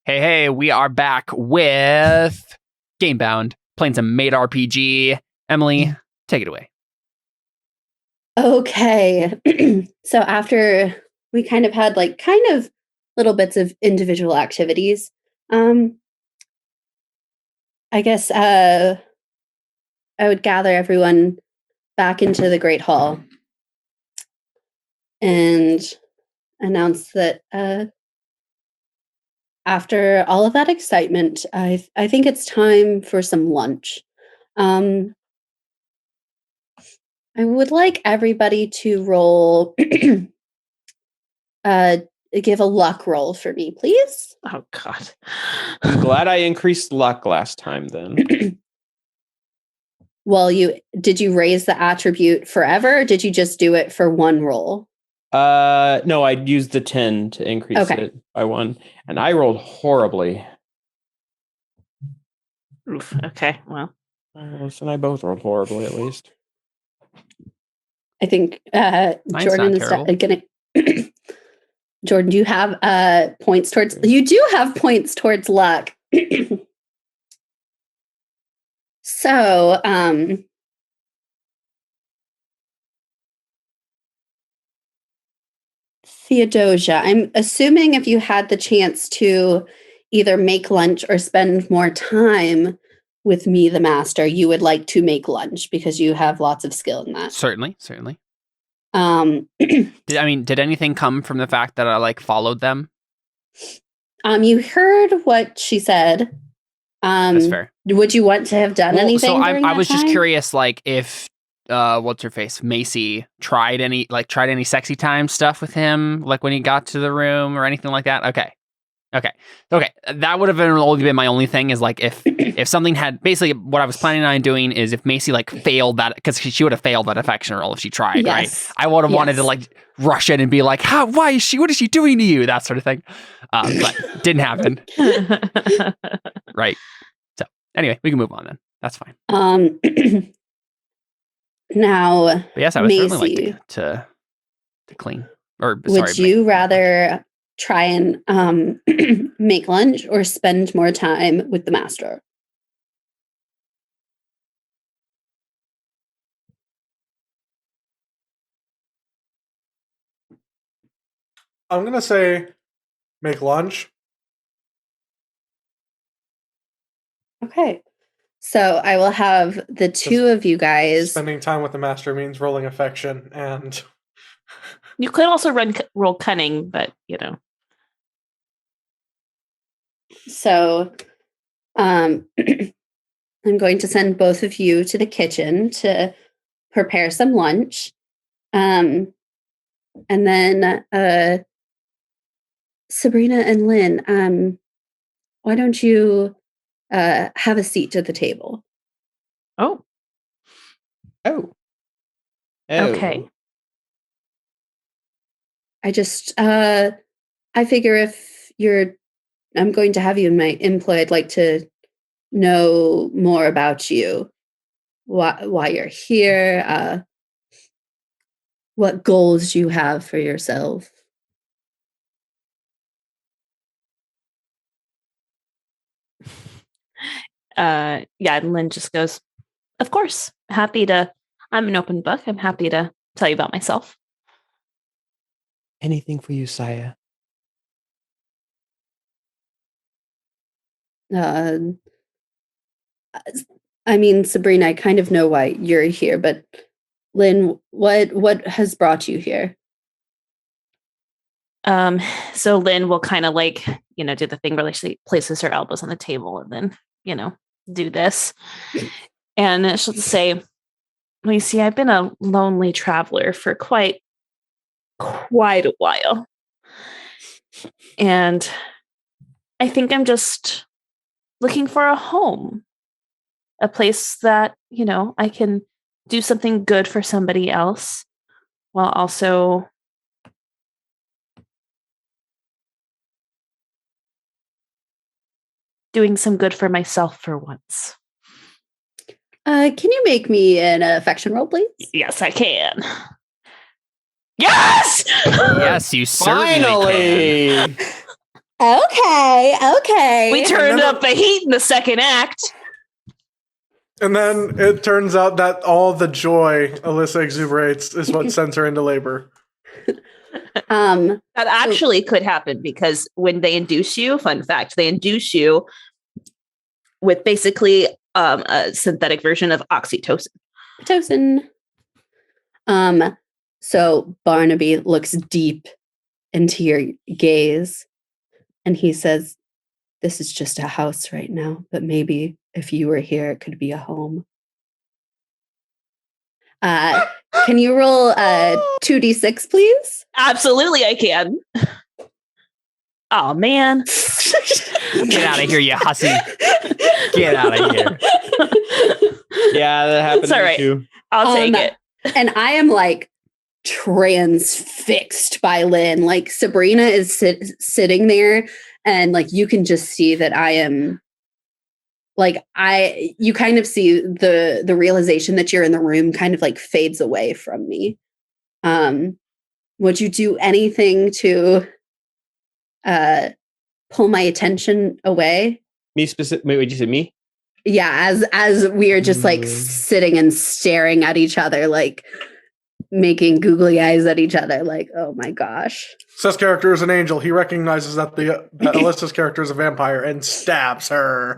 Hey, we are back with Gamebound, playing some Maid RPG. Emily, take it away. Okay. So after we kind of had little bits of individual activities, I guess I would gather everyone back into the Great Hall and announce that after all of that excitement, I think it's time for some lunch. Um, I would like everybody to roll, uh, give a luck roll for me, please. Oh, God. I'm glad I increased luck last time then. Well, did you raise the attribute forever, or did you just do it for one roll? No, I used the 10 to increase it by 1, and I rolled horribly. Oof. Okay, well. Alice and I both rolled horribly, at least. I think Jordan is gonna. Jordan, do you have points towards? You do have points towards luck. So, Theodosia, I'm assuming if you had the chance to either make lunch or spend more time with me, the master, you would like to make lunch because you have lots of skill in that. Certainly. Did anything come from the fact that I followed them? You heard what she said. That's fair. Would you want to have done anything? So I was just curious, if what's her face, Macy, tried any sexy time stuff with him, when he got to the room or anything like that. Okay. That would have only been my only thing is if something had basically what I was planning on doing is if Macy failed that, because she would have failed that affection roll if she tried, right? I would have wanted to rush in and be like, what is she doing to you? That sort of thing. But didn't happen. Right. So anyway, we can move on then. That's fine. Now, but yes, I would Macy, certainly like to clean. Would you rather try and make lunch or spend more time with the master? I'm going to say make lunch. Okay. So I will have the two of you guys. Spending time with the master means rolling affection, and you could also roll cunning, but So I'm going to send both of you to the kitchen to prepare some lunch. And then Sabrina and Lynn, why don't you have a seat at the table? Oh. Okay. I figure if I'm going to have you in my employ, I'd like to know more about you, why you're here, what goals you have for yourself. Lynn just goes, of course, I'm an open book. I'm happy to tell you about myself. Anything for you, Saya. Sabrina, I kind of know why you're here, but Lynn, what has brought you here? So Lynn will kind of do the thing where she places her elbows on the table and then, do this. And she'll say, well, you see, I've been a lonely traveler for quite a while. And I think I'm just looking for a home, a place that, I can do something good for somebody else while also doing some good for myself for once. Can you make me an affection roll, please? Yes, I can. Yes! Yes, you certainly can. Okay. We turned up the heat in the second act. And then it turns out that all the joy Alyssa exuberates is what sends her into labor. That actually could happen because when they induce you, fun fact, they induce you with basically a synthetic version of oxytocin. So Barnaby looks deep into your gaze and he says, "This is just a house right now, but maybe if you were here, it could be a home." Can you roll 2d6, please? Absolutely, I can. Oh, man. Get out of here, you hussy. Get out of here. Yeah, that happened It's all right. too. I'll take it. And I am like transfixed by Lynn. Like Sabrina is sitting there and like you can just see that I am like you kind of see the realization that you're in the room kind of like fades away from me. Would you do anything to pull my attention away? Me specific? Wait, you said me? Yeah, as we are just like sitting and staring at each other, like making googly eyes at each other, like, oh my gosh. Seth's character is an angel. He recognizes that that Alyssa's character is a vampire and stabs her.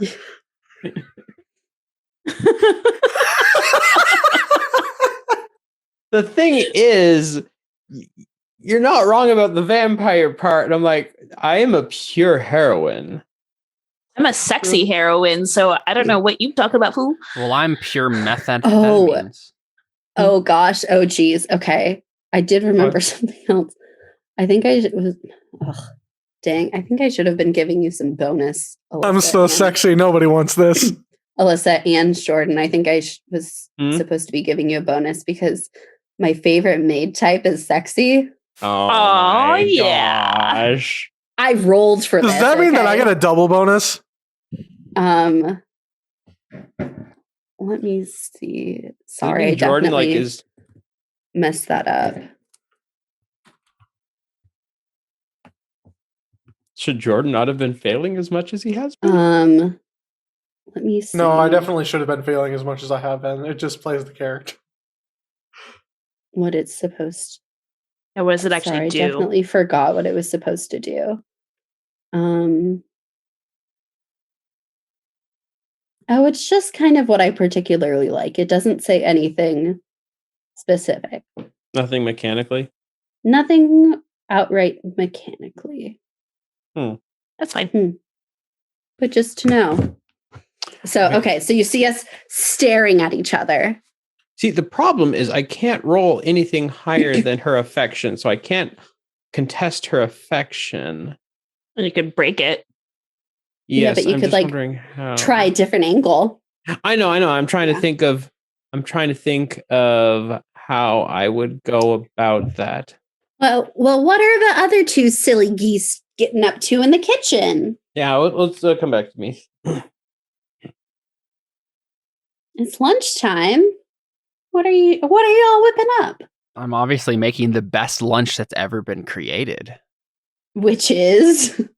The thing is, you're not wrong about the vampire part. And I'm like, I am a pure heroine. I'm a sexy heroine, so I don't know what you talk about, fool. Well, I'm pure methamphetamines. Oh gosh. Oh geez. Okay. I did remember something else. I think I was. Dang. I think I should have been giving you some bonus. Alyssa I'm so sexy. Nobody wants this. Alyssa and Jordan. I think I was supposed to be giving you a bonus because my favorite maid type is sexy. Oh yeah. Gosh. I rolled for Does this. that mean that I get a double bonus? Let me see. Sorry, I Jordan definitely messed that up. Should Jordan not have been failing as much as he has been? Let me see. No, I definitely should have been failing as much as I have been. It just plays the character. What it's supposed And what does it actually do? I definitely forgot what it was supposed to do. Oh, it's just kind of what I particularly like. It doesn't say anything specific. Nothing mechanically? Nothing outright mechanically. That's fine. But just to know. So, okay, so you see us staring at each other. See, the problem is I can't roll anything higher than her affection, so I can't contest her affection. And you could break it. Yes, but you I'm could just like wondering how. try a different angle. I know. I'm trying to think of how I would go about that. Well, what are the other two silly geese getting up to in the kitchen? Yeah, let's come back to me. It's lunchtime. What are you all whipping up? I'm obviously making the best lunch that's ever been created. Which is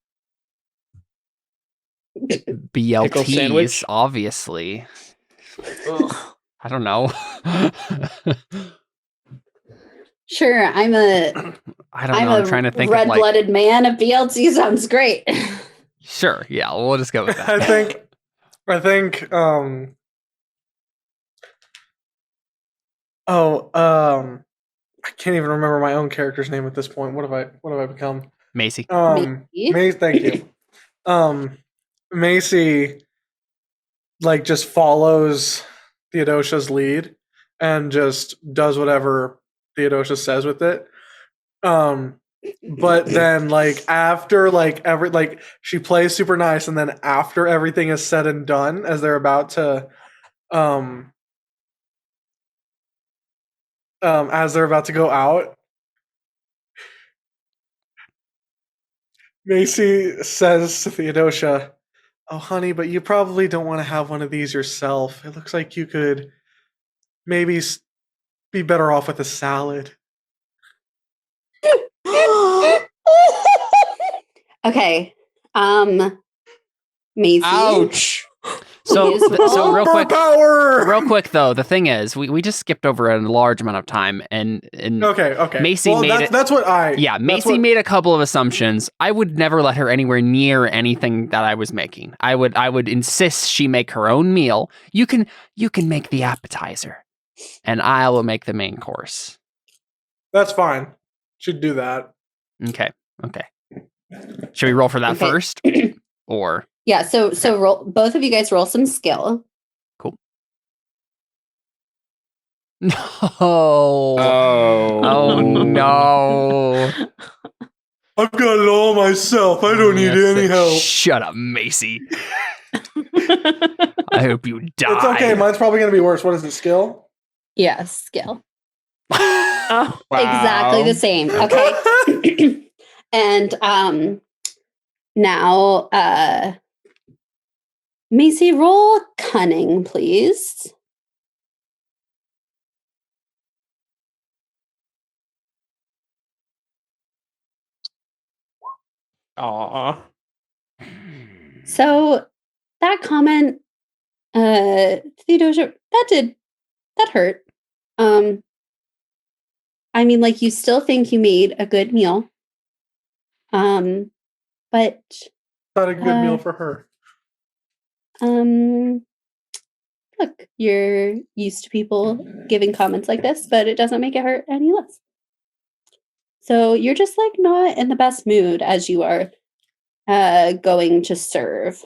BLTs, sandwich? obviously. I don't know. Sure, I don't know. I'm trying to think of red-blooded man. A BLT sounds great. Sure, yeah, we'll just go with that. I think I can't even remember my own character's name at this point. What have I become? Macy. Macy, thank you. Macy like just follows Theodosia's lead and just does whatever Theodosia says with it. But then like after like she plays super nice, and then after everything is said and done, as they're about to go out, Macy says to Theodosia, "Oh, honey, but you probably don't want to have one of these yourself. It looks like you could maybe be better off with a salad." Okay, Macy. Ouch. So Use roll. so real quick, Power! real quick though, the thing is, we just skipped over a large amount of time, and Okay. Macy well, made it. that's what I. Yeah, that's Macy what- made a couple of assumptions. I would never let her anywhere near anything that I was making. I would insist she make her own meal. You can make the appetizer, and I will make the main course. That's fine. Should do that. Okay. Should we roll for that Okay. first, or Yeah, so roll, both of you guys roll some skill. no? Oh. Oh no! I've got it all myself. I don't need Yes, any help. Shut up, Macy. I hope you die. It's okay. Mine's probably going to be worse. What is it? Skill? Yeah, skill. Oh, Exactly the same. Okay. And now Macy, roll cunning, please. Aw. So that comment, Theodosia, that hurt. I mean, like, you still think you made a good meal. But Not a good meal for her. look, you're used to people giving comments like this, but it doesn't make it hurt any less. So you're just like not in the best mood as you are going to serve.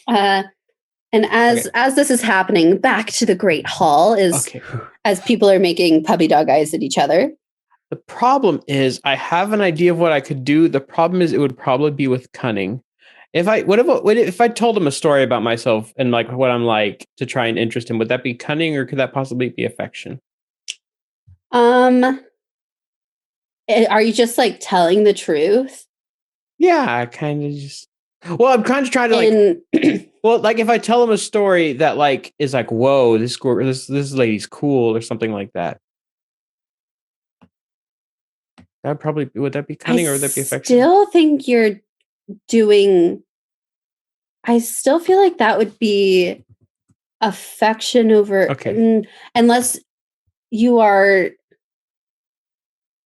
And as this is happening, back to the Great Hall is Okay. as people are making puppy dog eyes at each other. The problem is I have an idea of what I could do. The problem is it would probably be with cunning. If I told him a story about myself and like what I'm like to try and interest him, would that be cunning or could that possibly be affection? Are you just like telling the truth? Yeah, I kind of just. Well, I'm kind of trying to like. Well, like if I tell him a story that like is like, whoa, this lady's cool or something like that. That probably would that be cunning or would that be affection? Still think you're doing. I still feel like that would be affection over. Okay. Unless you are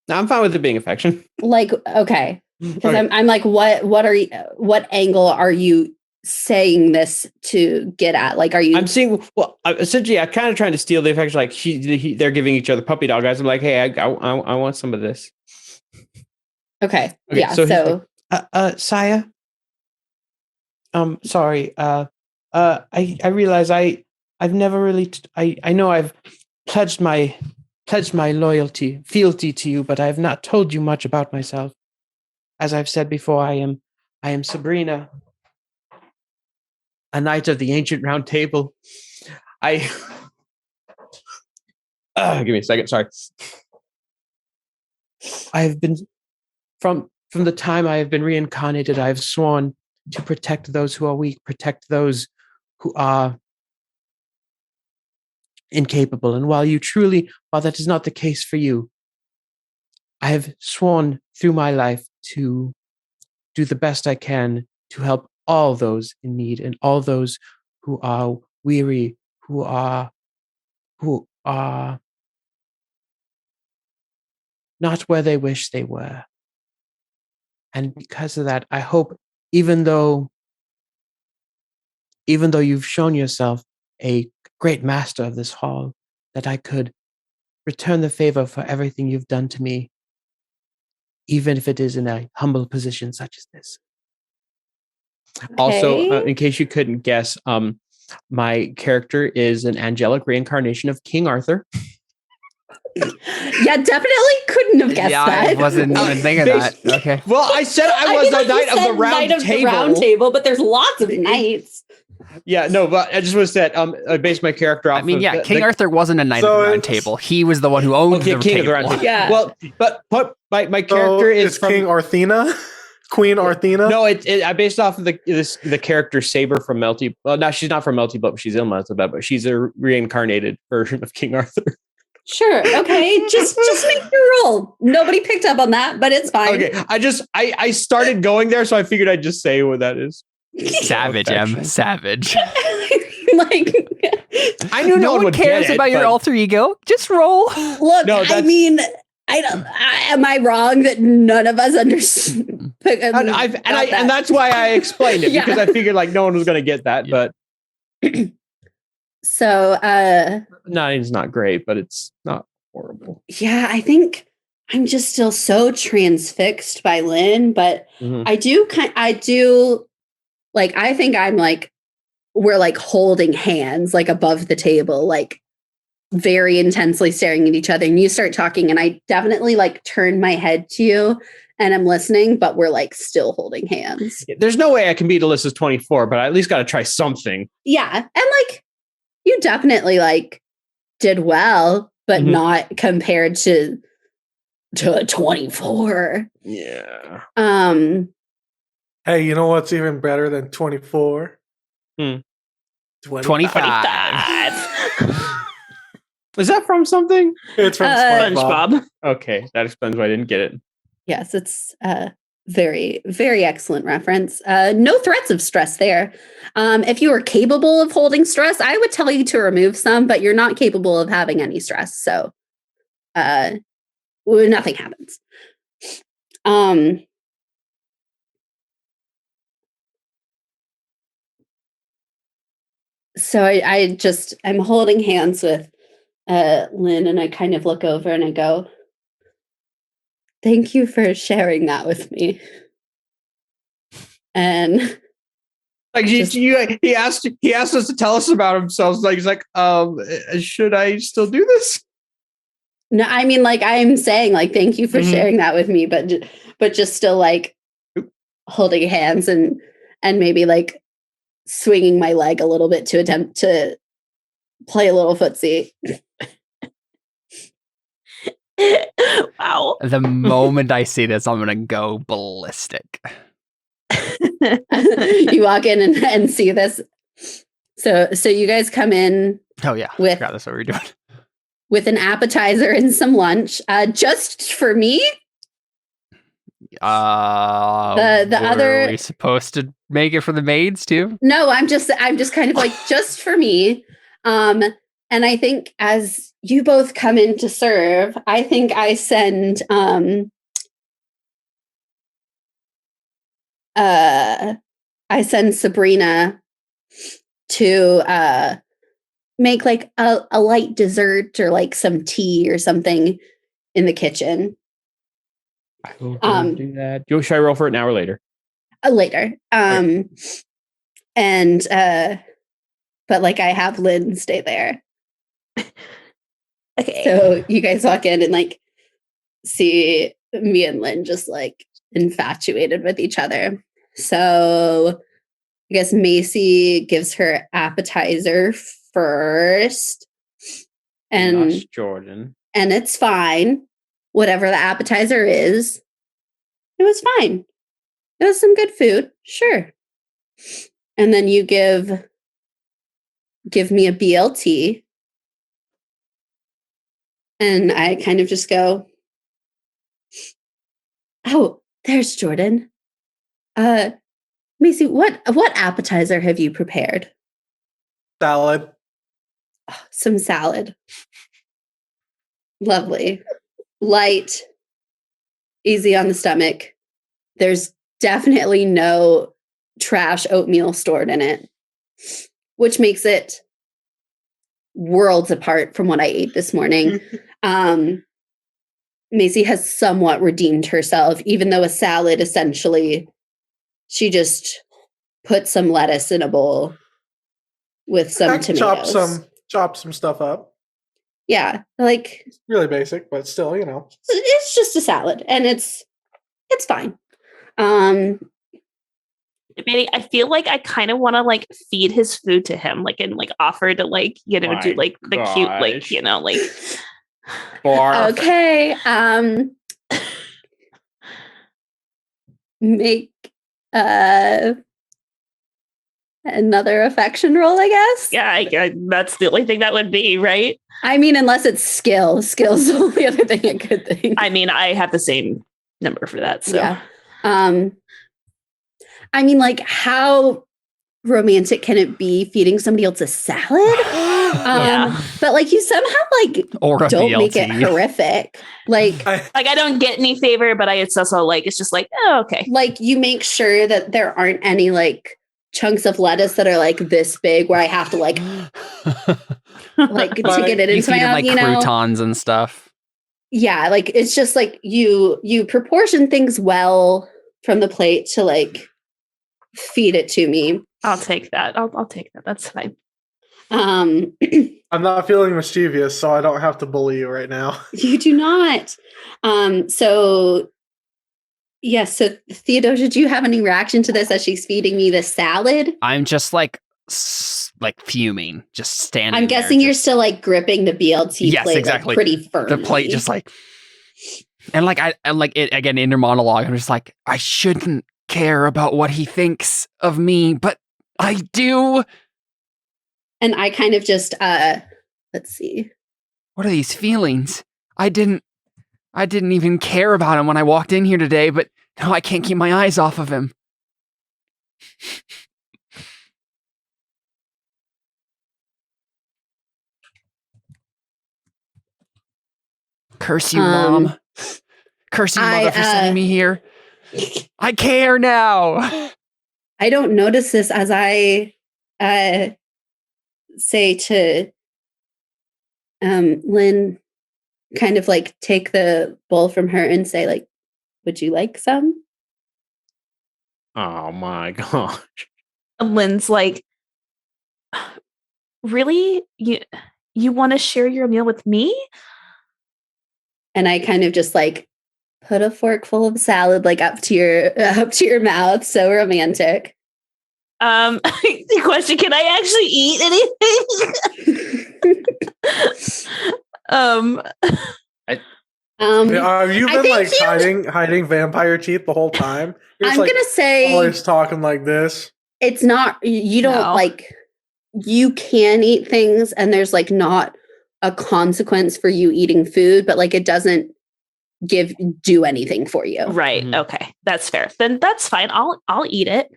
No, I'm fine with it being affection. like okay, because Okay. I'm like what angle are you saying this to get at? Like, are you? I'm seeing. Well, essentially, I'm kind of trying to steal the affection. Like they're giving each other puppy dog eyes. I'm like, hey, I want some of this. Okay. Okay, Yeah. so So, he's sire. Sorry. I realize I've never really. I know I've pledged my fealty to you, but I have not told you much about myself. As I've said before, I am Sabrina, a knight of the ancient round table. Give me a second. Sorry. I have been from the time I have been reincarnated. I have sworn to protect those who are weak, protect those who are incapable. And while that is not the case for you, I have sworn through my life to do the best I can to help all those in need and all those who are weary, who are not where they wish they were. And because of that, I hope, even though you've shown yourself a great master of this hall, that I could return the favor for everything you've done to me, even if it is in a humble position such as this. Also, okay. in case you couldn't guess, my character is an angelic reincarnation of King Arthur. Yeah, definitely couldn't have guessed Yeah, that. I wasn't even thinking that. Okay. Well, I said I was feel a knight you of the said round knight of table. the round table, but there's lots of knights. Yeah, no, but I just want to say I based my character off. I mean, of yeah, King the, Arthur wasn't a knight So of the round it's- table. He was the one who owned Okay, the King table. of the Round Table. Yeah. Well, but my character is it's from King Arthena, Queen Arthena. No, I based off of the character Saber from Melty. Well, no, she's not from Melty, but she's in Melty, but she's a reincarnated version of King Arthur. Sure. Okay. Just make your roll. Nobody picked up on that, but it's fine. Okay, I started going there, so I figured I'd just say what that is. Savage, Affection. Savage. Like, I knew No one would cares get it, about your but- alter ego. Just roll. look, No, I that's- mean, am I wrong that none of us understand? And that's why I explained it, Yeah. because I figured like no one was gonna get that. Yeah. But So, 9's not great, but it's not horrible. yeah, I think I'm just still so transfixed by Lynn, but Mhm. I think I'm like, we're like holding hands like above the table, like very intensely staring at each other. And you start talking, and I definitely like turn my head to you and I'm listening, but we're like still holding hands. There's no way I can beat Alyssa's 24, but I at least got to try something. Yeah. And like, you definitely like did well, but Mhm. not compared to a 24. Yeah. Hey, you know what's even better than 24? 25. Is that from something? It's from SpongeBob. SpongeBob. Okay, that explains why I didn't get it. Yes, it's very, very excellent reference. No threats of stress there. If you are capable of holding stress, I would tell you to remove some, but you're not capable of having any stress. So nothing happens. So I'm holding hands with Lynn, and I kind of look over and I go, thank you for sharing that with me. And Like he asked us to tell us about himself. Like he's like, should I still do this? no, I mean, like I'm saying, like, thank you for Mhm. sharing that with me, but just still like holding hands and maybe like swinging my leg a little bit to attempt to play a little footsie. Wow. The moment I see this, I'm gonna go ballistic. You walk in and see this. So you guys come in Oh yeah, I With- forgot that's what we're doing. with an appetizer and some lunch, just for me. The Are other- we supposed to make it for the maids too? No, I'm just kind of like just for me. And I think as you both come in to serve, I think I send Sabrina to make like a light dessert or like some tea or something in the kitchen. I will do that. Should I roll for it now or later? Later. And but like I have Lynn stay there. Okay. So you guys walk in and like see me and Lynn just like infatuated with each other. So I guess Macy gives her appetizer first. And Gosh, Jordan. and it's fine. Whatever the appetizer is, it was fine. It was some good food, sure. And then you give me a BLT. And I kind of just go, oh, there's Jordan. Macy, what appetizer have you prepared? Salad. Oh, some salad. Lovely. Light, easy on the stomach. There's definitely no trash oatmeal stored in it, which makes it worlds apart from what I ate this morning. Macy has somewhat redeemed herself, even though a salad essentially, she just put some lettuce in a bowl with some tomatoes. Chop some stuff up. Yeah, like It's really basic, but still, you know. it's just a salad, and it's fine. Manny, I feel like I kind of want to like feed his food to him, like and like offer to like do My like the cute like gosh. like Barf. Okay. Make Another affection roll, I guess. Yeah, that's the only thing that would be, right? I mean, unless it's skill. Skill's the only other thing I could think. I mean, I have the same number for that. So Yeah. I mean, like, how romantic can it be feeding somebody else a salad? Yeah. But like, you somehow like Or a don't BLT. make it horrific. Like, I don't get any favor, but it's also like, it's just like, oh, okay. like you make sure that there aren't any like chunks of lettuce that are like this big where I have to like to get it You into my feed him mouth, like you know? croutons and stuff. Yeah, like it's just like you proportion things well from the plate to like feed it to me. I'll take that. I'll take that. That's fine. I'm not feeling mischievous, so I don't have to bully you right now. You do not. So yes, so Theodosia, do you have any reaction to this as she's feeding me the salad? I'm just like fuming, just standing. I'm guessing there, you're just- still like gripping the BLT Yes, plate exactly. like, pretty firmly. the plate, just like, and like I like it again in your monologue. I'm just like, I shouldn't care about what he thinks of me, but I do. And I kind of just let's see. What are these feelings? I didn't even care about him when I walked in here today, but now I can't keep my eyes off of him. Curse you, Mom. Curse you, Mother, for sending me here. I care now. I don't notice this as I say to Lynn, kind of like take the bowl from her and say, like, would you like some? Oh my gosh. Lynn's like, really? You want to share your meal with me? And I kind of just like put a fork full of salad like up to your mouth. So romantic. The question, can I actually eat anything? Have you I been think like you- hiding vampire teeth the whole time? You're I'm just, like, gonna say always talking like this. it's not, you don't No. like, you can eat things and there's like not a consequence for you eating food, but like it doesn't do anything for you. Right. Mhm. Okay. That's fair. Then that's fine. I'll eat it.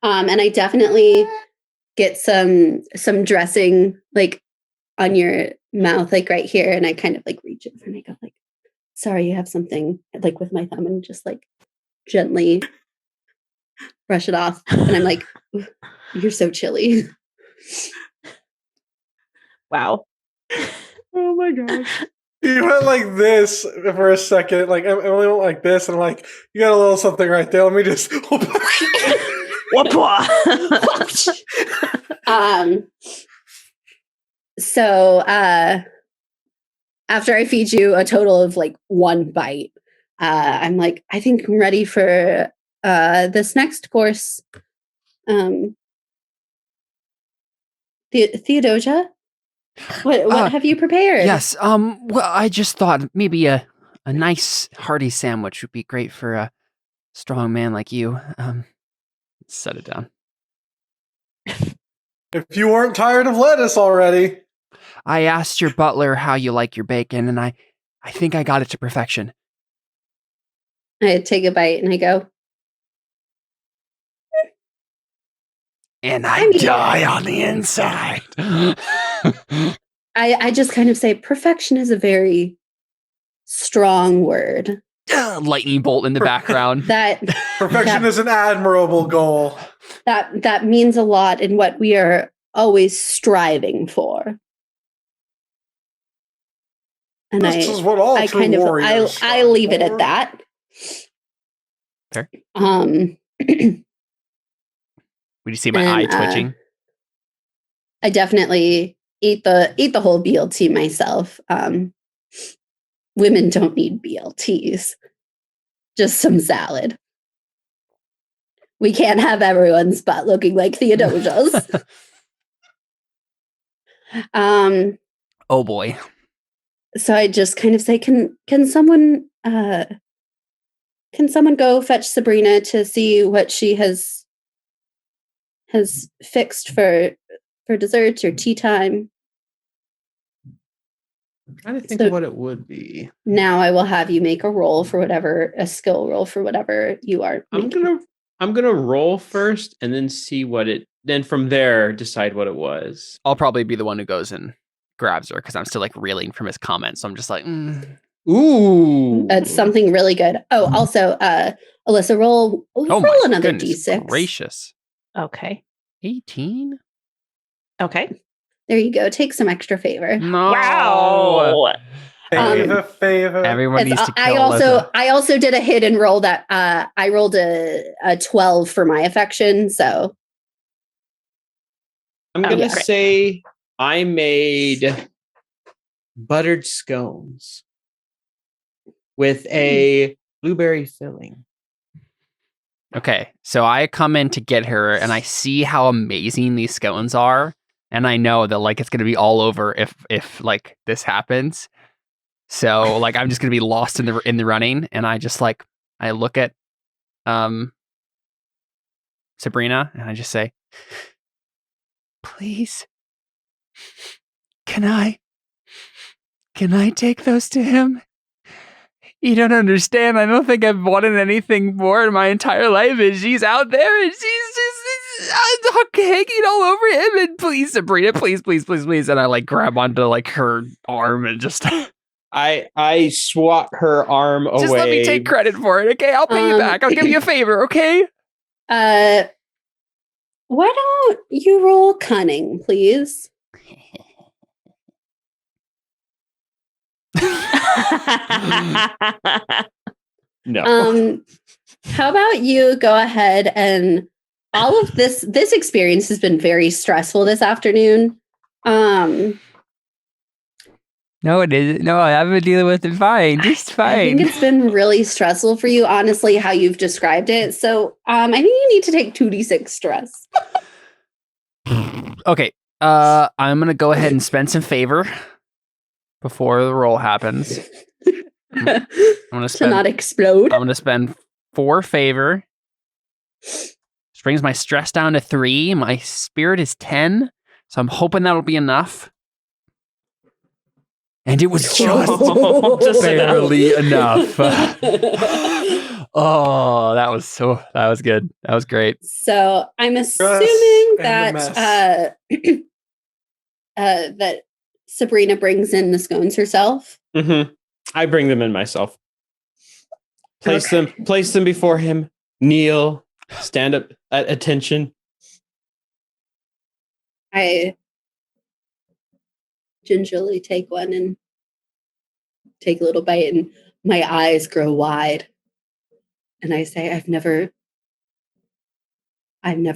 And I definitely get some dressing like on your mouth, like right here. And I kind of like reach it and I go like, sorry, you have something, like with my thumb, and just like gently brush it off. And I'm like, you're so chilly. Wow. Oh my gosh. You went like this for a second, like Emily went like this, and like you got a little something right there. Let me just. So after I feed you a total of like one bite, I'm like, I think I'm ready for this next course. Theodosia, what have you prepared? Yes. Well, I just thought maybe a nice hearty sandwich would be great for a strong man like you. Set it down. If you weren't tired of lettuce already. I asked your butler how you like your bacon, and I think I got it to perfection. I take a bite and I go, And I mean- die on the inside. I just kind of say, perfection is a very strong word. Lightning bolt in the background. That Perfection that- is an admirable goal. that means a lot in what we are always striving for. And This is what all I true kind of warriors I leave it strive at that. Fair. Um Would you see my And, eye twitching? I definitely eat the whole BLT myself. Women don't need BLTs. Just some salad. We can't have everyone's butt looking like Theodosia's. Oh boy. So I just kind of say, can someone go fetch Sabrina to see what she has has fixed for dessert or tea time. I'm trying to think So- of what it would be. Now I will have you make a skill roll for whatever you are making. I'm gonna roll first and then see what it. Then from there decide what it was. I'll probably be the one who goes and grabs her because I'm still like reeling from his comments. So I'm just like, Ooh, It's something really good. Oh, also, Alyssa, roll another goodness d6. gracious. Okay. 18? Okay. There you go. Take some extra favor. No. Wow. Favor. Everyone It's- needs to kill I also did a hidden roll that I rolled a 12 for my affection. So I'm gonna yeah, great. say I made buttered scones with a blueberry filling. Okay, so I come in to get her, and I see how amazing these scones are, and I know that like it's gonna be all over if like this happens. So like I'm just gonna be lost in the running, and I just like I look at Sabrina, and I just say, "Please, can I take those to him? You don't understand. I don't think I've wanted anything more in my entire life. And she's out there and she's just hanging all over him. And please, Sabrina, please. And I like grab onto like her arm and just I swat her arm away. just let me take credit for it. Okay, I'll pay you back. I'll give you a favor. Okay. why don't you roll cunning, please? No. How about you go ahead and all of this experience has been very stressful this afternoon. No, it isn't. No, I've been dealing with it fine. Just I think it's been really stressful for you, honestly, how you've described it. So I think you need to take 2d6 stress. Okay. I'm gonna go ahead and spend some favor before the roll happens. I'm gonna To spend. not explode. I'm gonna spend 4 favor. This brings my stress down to 3. My spirit is 10, so I'm hoping that'll be enough. And it was just Just barely enough. Oh, that was good. That was great. So I'm assuming and that that Sabrina brings in the scones herself. Mm-hmm. I bring them in myself. Place Okay. them before him. Kneel. Stand up at attention. I gingerly take one and take a little bite, and my eyes grow wide. And I say, I've never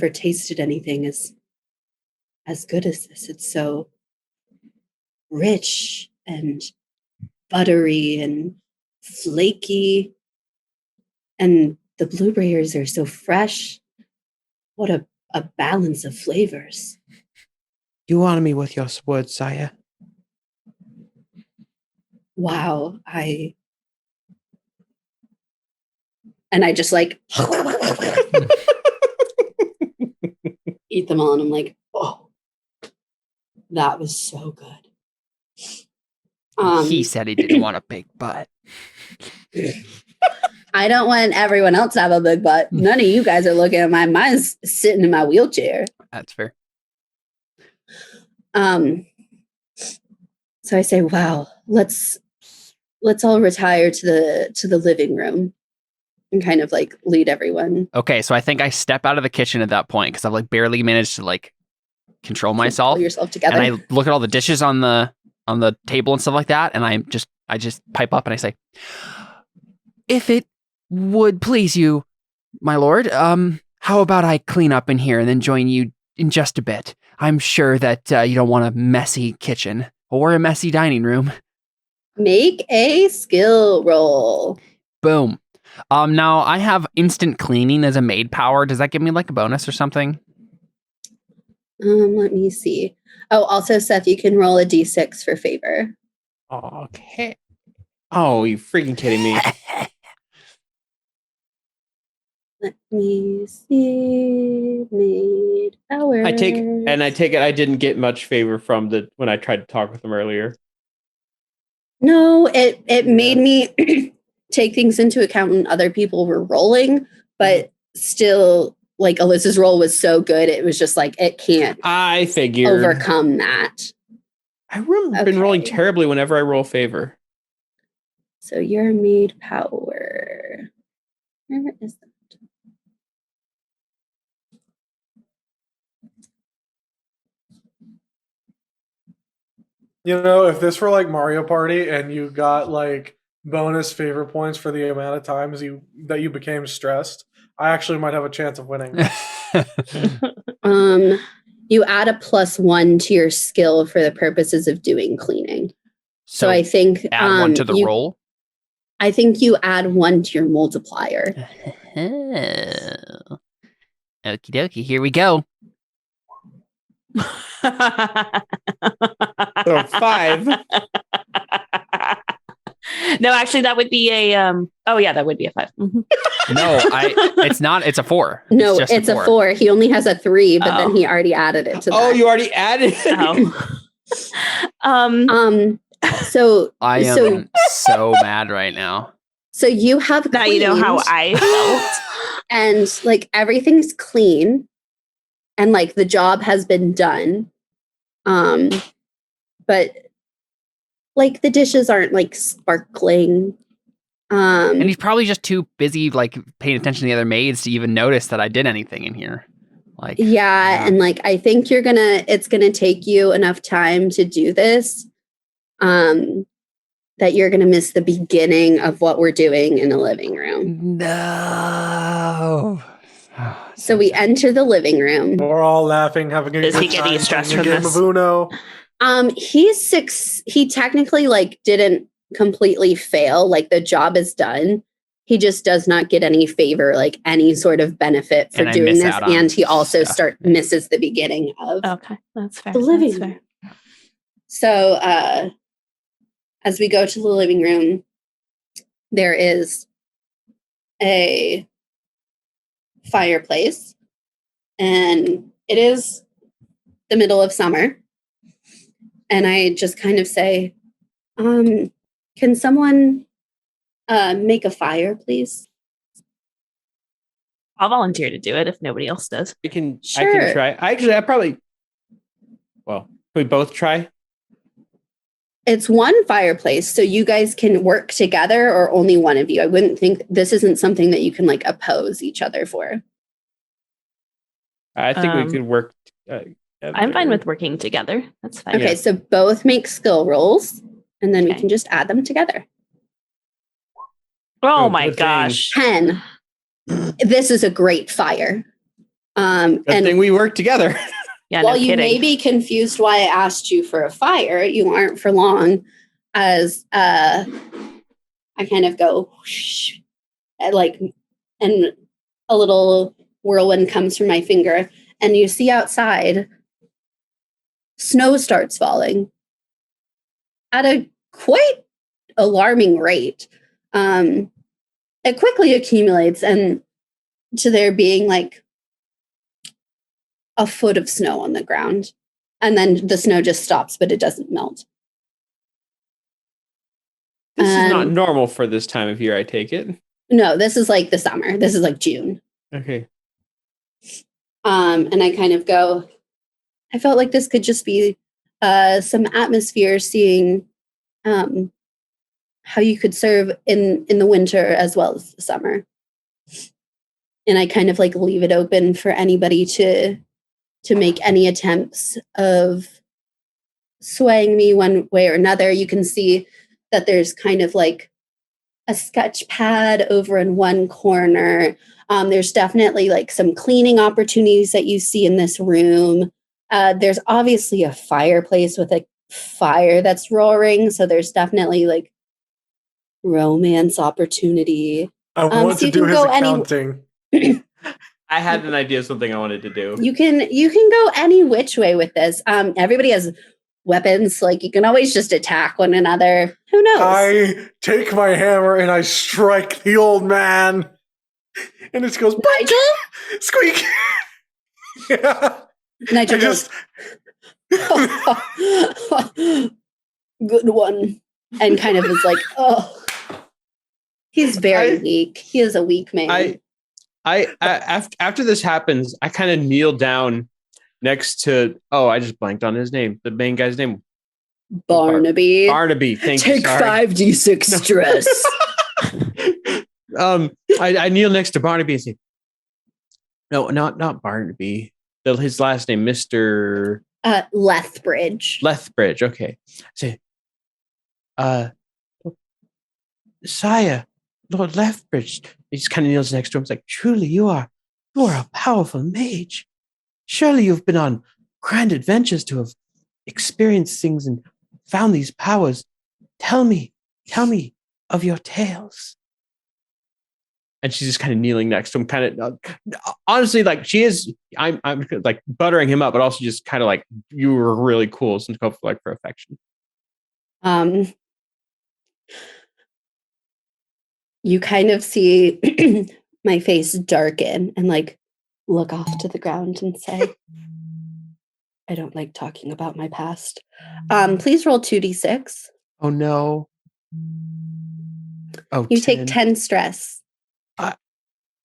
tasted anything as good as this. It's so rich and buttery and flaky. And the blueberries are so fresh. What a balance of flavors. You honor me with your words, sire. Wow. And I just like eat them all, and I'm like, oh, that was so good. He said he didn't want a big butt. I don't want everyone else to have a big butt. None of you guys are looking at mine. Mine's sitting in my wheelchair. That's fair. So I say, wow, let's all retire to the living room and kind of like lead everyone. Okay, so I think I step out of the kitchen at that point because I've like barely managed to like control myself. Pull yourself together. And I look at all the dishes on the table and stuff like that, and I just pipe up and I say, "If it would please you, my lord, how about I clean up in here and then join you in just a bit? I'm sure that you don't want a messy kitchen or a messy dining room." Make a skill roll. Boom. Now I have instant cleaning as a maid power. Does that give me like a bonus or something? Let me see. Oh, also, Seth, you can roll a d6 for favor. Okay. Oh, you freaking kidding me? Let me see. Maid power. I take it I didn't get much favor from when I tried to talk with him earlier. No, it made me take things into account when other people were rolling, but still, like, Alyssa's roll was so good, it was just like, it can't I figured overcome that. I've been rolling terribly whenever I roll favor. So you're maid power. Where is that? You know, if this were like Mario Party and you got like bonus favor points for the amount of times that you became stressed, I actually might have a chance of winning. You add a +1 to your skill for the purposes of doing cleaning. So I think add 1 to the roll. I think you add 1 to your multiplier. Okie dokie, here we go. So 5. No, actually, that would be a. That would be a 5. Mm-hmm. No, it's not. It's a 4. No, it's a 4. He only has a 3, but then he already added it to that. Oh, you already added it. So I am so mad right now. So you have now you know how I felt, and like everything's clean, and like the job has been done. But like the dishes aren't like sparkling. And he's probably just too busy like paying attention to the other maids to even notice that I did anything in here. Like and like I think it's gonna take you enough time to do this. That you're gonna miss the beginning of what we're doing in the living room. No. So we enter the living room. We're all laughing, having a good time. Is he getting stressed from game this? Of Uno. He's 6. He technically like didn't completely fail. Like the job is done. He just does not get any favor, like any sort of benefit for doing this. And he also misses the beginning of that's fair. the living room. So as we go to the living room, there is a fireplace, and it is the middle of summer. And I just kind of say, can someone make a fire, please? I'll volunteer to do it if nobody else does. I can try. We both try. It's one fireplace, so you guys can work together, or only one of you. I wouldn't think this isn't something that you can like oppose each other for. I think we could work. I'm fine with working together. That's fine. Okay, so both make skill rolls, and then we can just add them together. Oh my gosh. 10. This is a great fire. Good thing we work together. Yeah, while you may be confused why I asked you for a fire, you aren't for long, as I kind of go whoosh, and a little whirlwind comes from my finger, and you see outside snow starts falling at a quite alarming rate. It quickly accumulates, and to there being like a foot of snow on the ground. And then the snow just stops, but it doesn't melt. This is not normal for this time of year, I take it. No, this is like the summer. This is like June. Okay. And I kind of go, I felt like this could just be some atmosphere, seeing how you could serve in the winter as well as the summer. And I kind of like leave it open for anybody to make any attempts of swaying me one way or another. You can see that there's kind of like a sketch pad over in one corner. There's definitely like some cleaning opportunities that you see in this room. There's obviously a fireplace with a fire that's roaring. So there's definitely like romance opportunity. I want to do his accounting. I had an idea of something I wanted to do. You can go any which way with this. Everybody has weapons. Like you can always just attack one another. Who knows? I take my hammer and I strike the old man. And it just goes, Nigel? squeak. Yeah. Nigel I goes, just, good one. And kind of is like, oh. He's very weak. He is a weak man. After this happens, I kind of kneel down next to, I just blanked on his name. The main guy's name. Barnaby. Barnaby, thank you. Take 5d6 stress. I kneel next to Barnaby and say, no, not Barnaby. His last name, Mr. Lethbridge. Lethbridge, okay. I say, Sire, Lord Lethbridge. He just kind of kneels next to him. It's like, truly, you are a powerful mage. Surely you've been on grand adventures to have experienced things and found these powers. Tell me of your tales. And she's just kind of kneeling next to him, kind of honestly, like she is. I'm like buttering him up, but also just kind of like, you were really cool, and go for affection. You kind of see my face darken and like look off to the ground and say, I don't like talking about my past. Please roll 2d6. Oh no. Oh, you take 10 stress.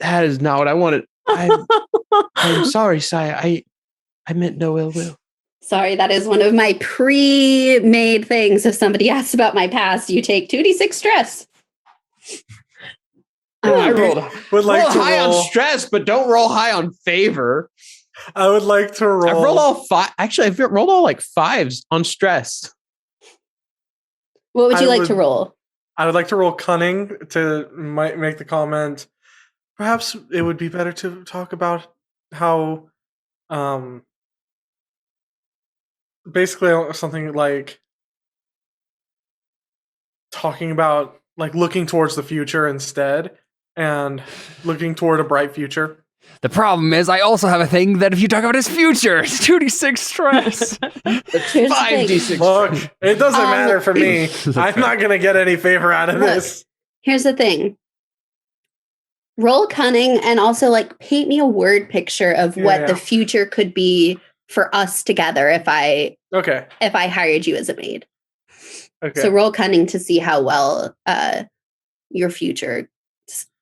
That is not what I wanted. I'm sorry, Sire. I meant no ill will. Sorry, that is one of my pre-made things. If somebody asks about my past, you take 2d6 stress. I roll high on stress, but don't roll high on favor. I would like to roll. I've rolled all five. Actually, I've rolled all like fives on stress. What would you like to roll? I would like to roll cunning to make the comment. Perhaps it would be better to talk about how, basically something like talking about like looking towards the future instead and looking toward a bright future. The problem is I also have a thing that if you talk about his future, it's 2d6 stress. 5d6. Look, it doesn't matter for me. I'm not going to get any favor out of this. Here's the thing. Roll cunning and also like paint me a word picture of what the future could be for us together if I hired you as a maid. Okay. So roll cunning to see how well your future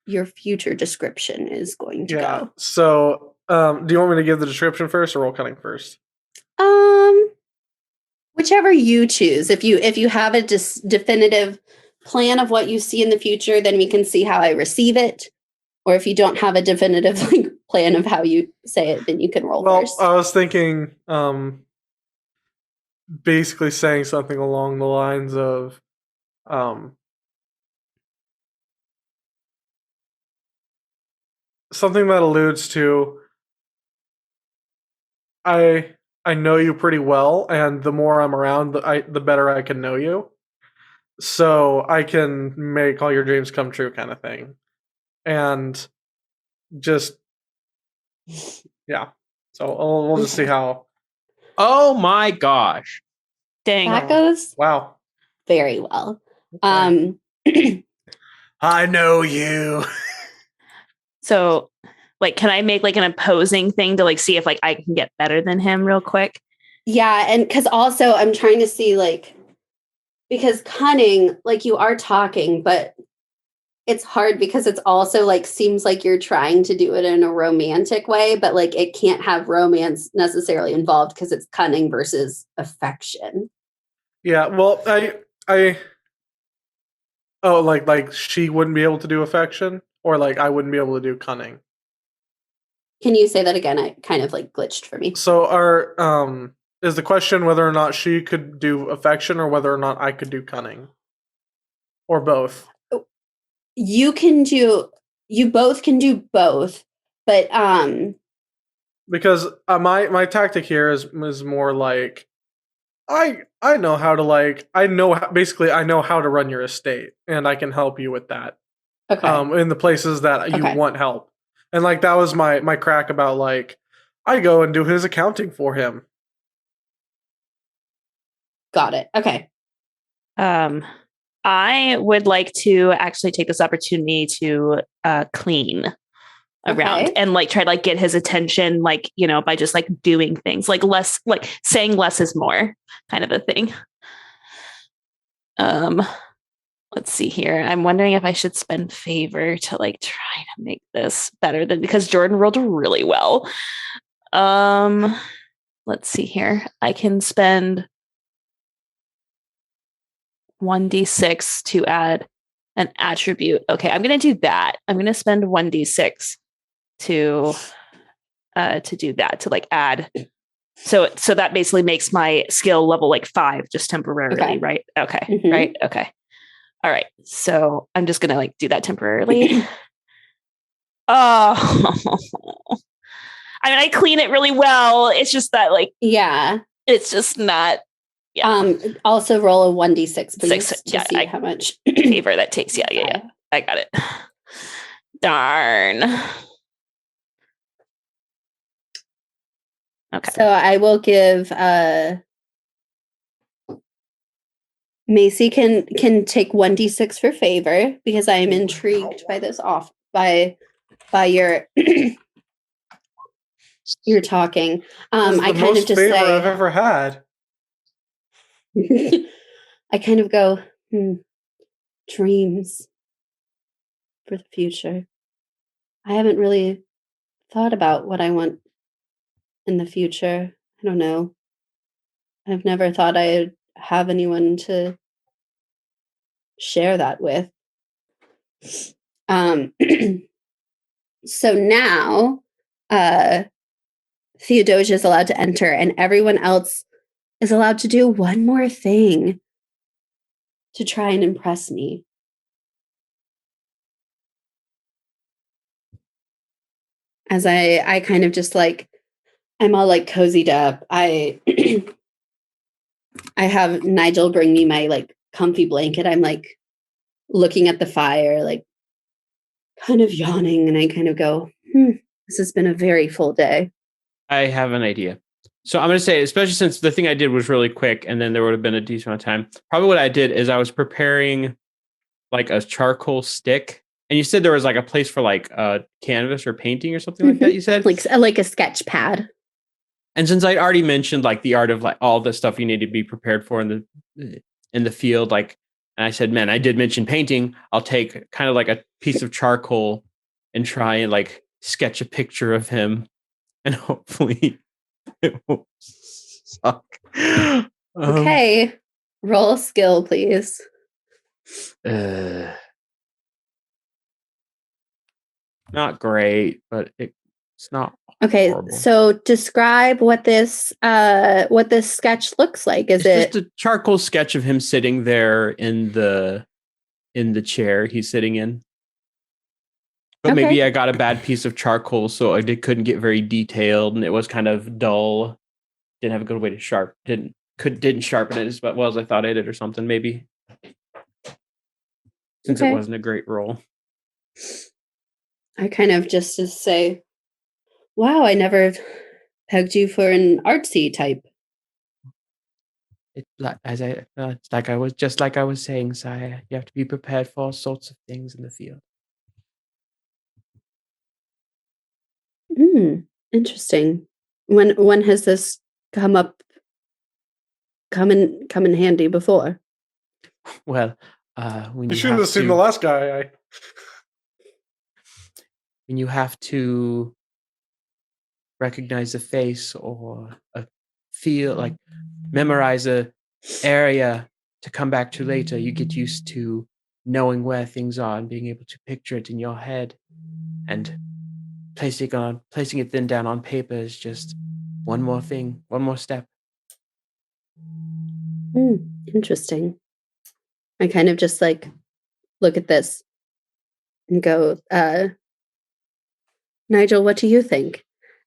description is going to go. So do you want me to give the description first or roll cunning first? Whichever you choose. If you have a definitive plan of what you see in the future, then we can see how I receive it. Or if you don't have a definitive plan of how you say it, then you can roll first. I was thinking basically saying something along the lines of something that alludes to I know you pretty well, and the more I'm around, the better I can know you. So I can make all your dreams come true kind of thing. And just, yeah. So we'll just see how. Oh my gosh. Dang. That goes very well. Okay. I know you. So, like, can I make like an opposing thing to like see if like I can get better than him real quick? Yeah, and because also I'm trying to see like, because cunning, like you are talking, but it's hard because it's also like seems like you're trying to do it in a romantic way, but like it can't have romance necessarily involved because it's cunning versus affection. Yeah, well, like she wouldn't be able to do affection, or like I wouldn't be able to do cunning. Can you say that again? I kind of like glitched for me. So is the question whether or not she could do affection or whether or not I could do cunning? Or both? You both can do both, but because my tactic here is more like I know how to I know how to run your estate, and I can help you with that. Okay. In the places that you want help. And like that was my crack about like I go and do his accounting for him. Got it. Okay. I would like to actually take this opportunity to clean. around and like try to like get his attention, like, you know, by just like doing things like less, like saying less is more kind of a thing. Let's see here. I'm wondering if I should spend favor to like try to make this better than, because Jordan rolled really well. Let's see here. I can spend 1d6 to add an attribute. Okay, I'm going to do that. I'm going to spend 1d6 to do that, to like add. So that basically makes my skill level like 5 just temporarily, right? Okay, right? Okay. All right. So I'm just going to like do that temporarily. Oh, I mean, I clean it really well. It's just that like, it's just not. Yeah. Also roll a 1d6, please, to see how much favor that takes. Yeah. I got it. Darn. Okay. So I will give Macy can take 1d6 for favor, because I am intrigued by this by your your talking. I kind of just favor say I've ever had. I kind of go, dreams for the future. I haven't really thought about what I want in the future. I don't know. I've never thought I'd have anyone to share that with. So now Theodosia is allowed to enter, and everyone else is allowed to do one more thing to try and impress me. As I kind of just like, I'm all like cozied up. I have Nigel bring me my like comfy blanket. I'm like looking at the fire, like kind of yawning, and I kind of go, this has been a very full day. I have an idea. So I'm going to say, especially since the thing I did was really quick and then there would have been a decent amount of time, probably what I did is I was preparing like a charcoal stick. And you said there was like a place for like canvas or painting or something like that, you said? Like a sketch pad. And since I'd already mentioned like the art of like all the stuff you need to be prepared for in the field, like, and I said, man, I did mention painting. I'll take kind of like a piece of charcoal and try and like sketch a picture of him, and hopefully it won't suck. Okay, roll a skill, please. Not great, but it's not okay. horrible. So describe what this sketch looks like. It's just a charcoal sketch of him sitting there in the chair he's sitting in. But maybe I got a bad piece of charcoal, so I couldn't get very detailed, and it was kind of dull. Didn't have a good way to didn't sharpen it as well as I thought I did, or something. Maybe since it wasn't a great roll. I kind of just to say, wow, I never pegged you for an artsy type. It's like I was saying, Sire. You have to be prepared for all sorts of things in the field. Interesting. When has this come in handy before? Well, when you shouldn't have seen the last guy. When you have to recognize a face or memorize a area to come back to later, you get used to knowing where things are and being able to picture it in your head, and placing it then down on paper is just one more thing, one more step. Interesting. I kind of just like look at this and go, Nigel, what do you think?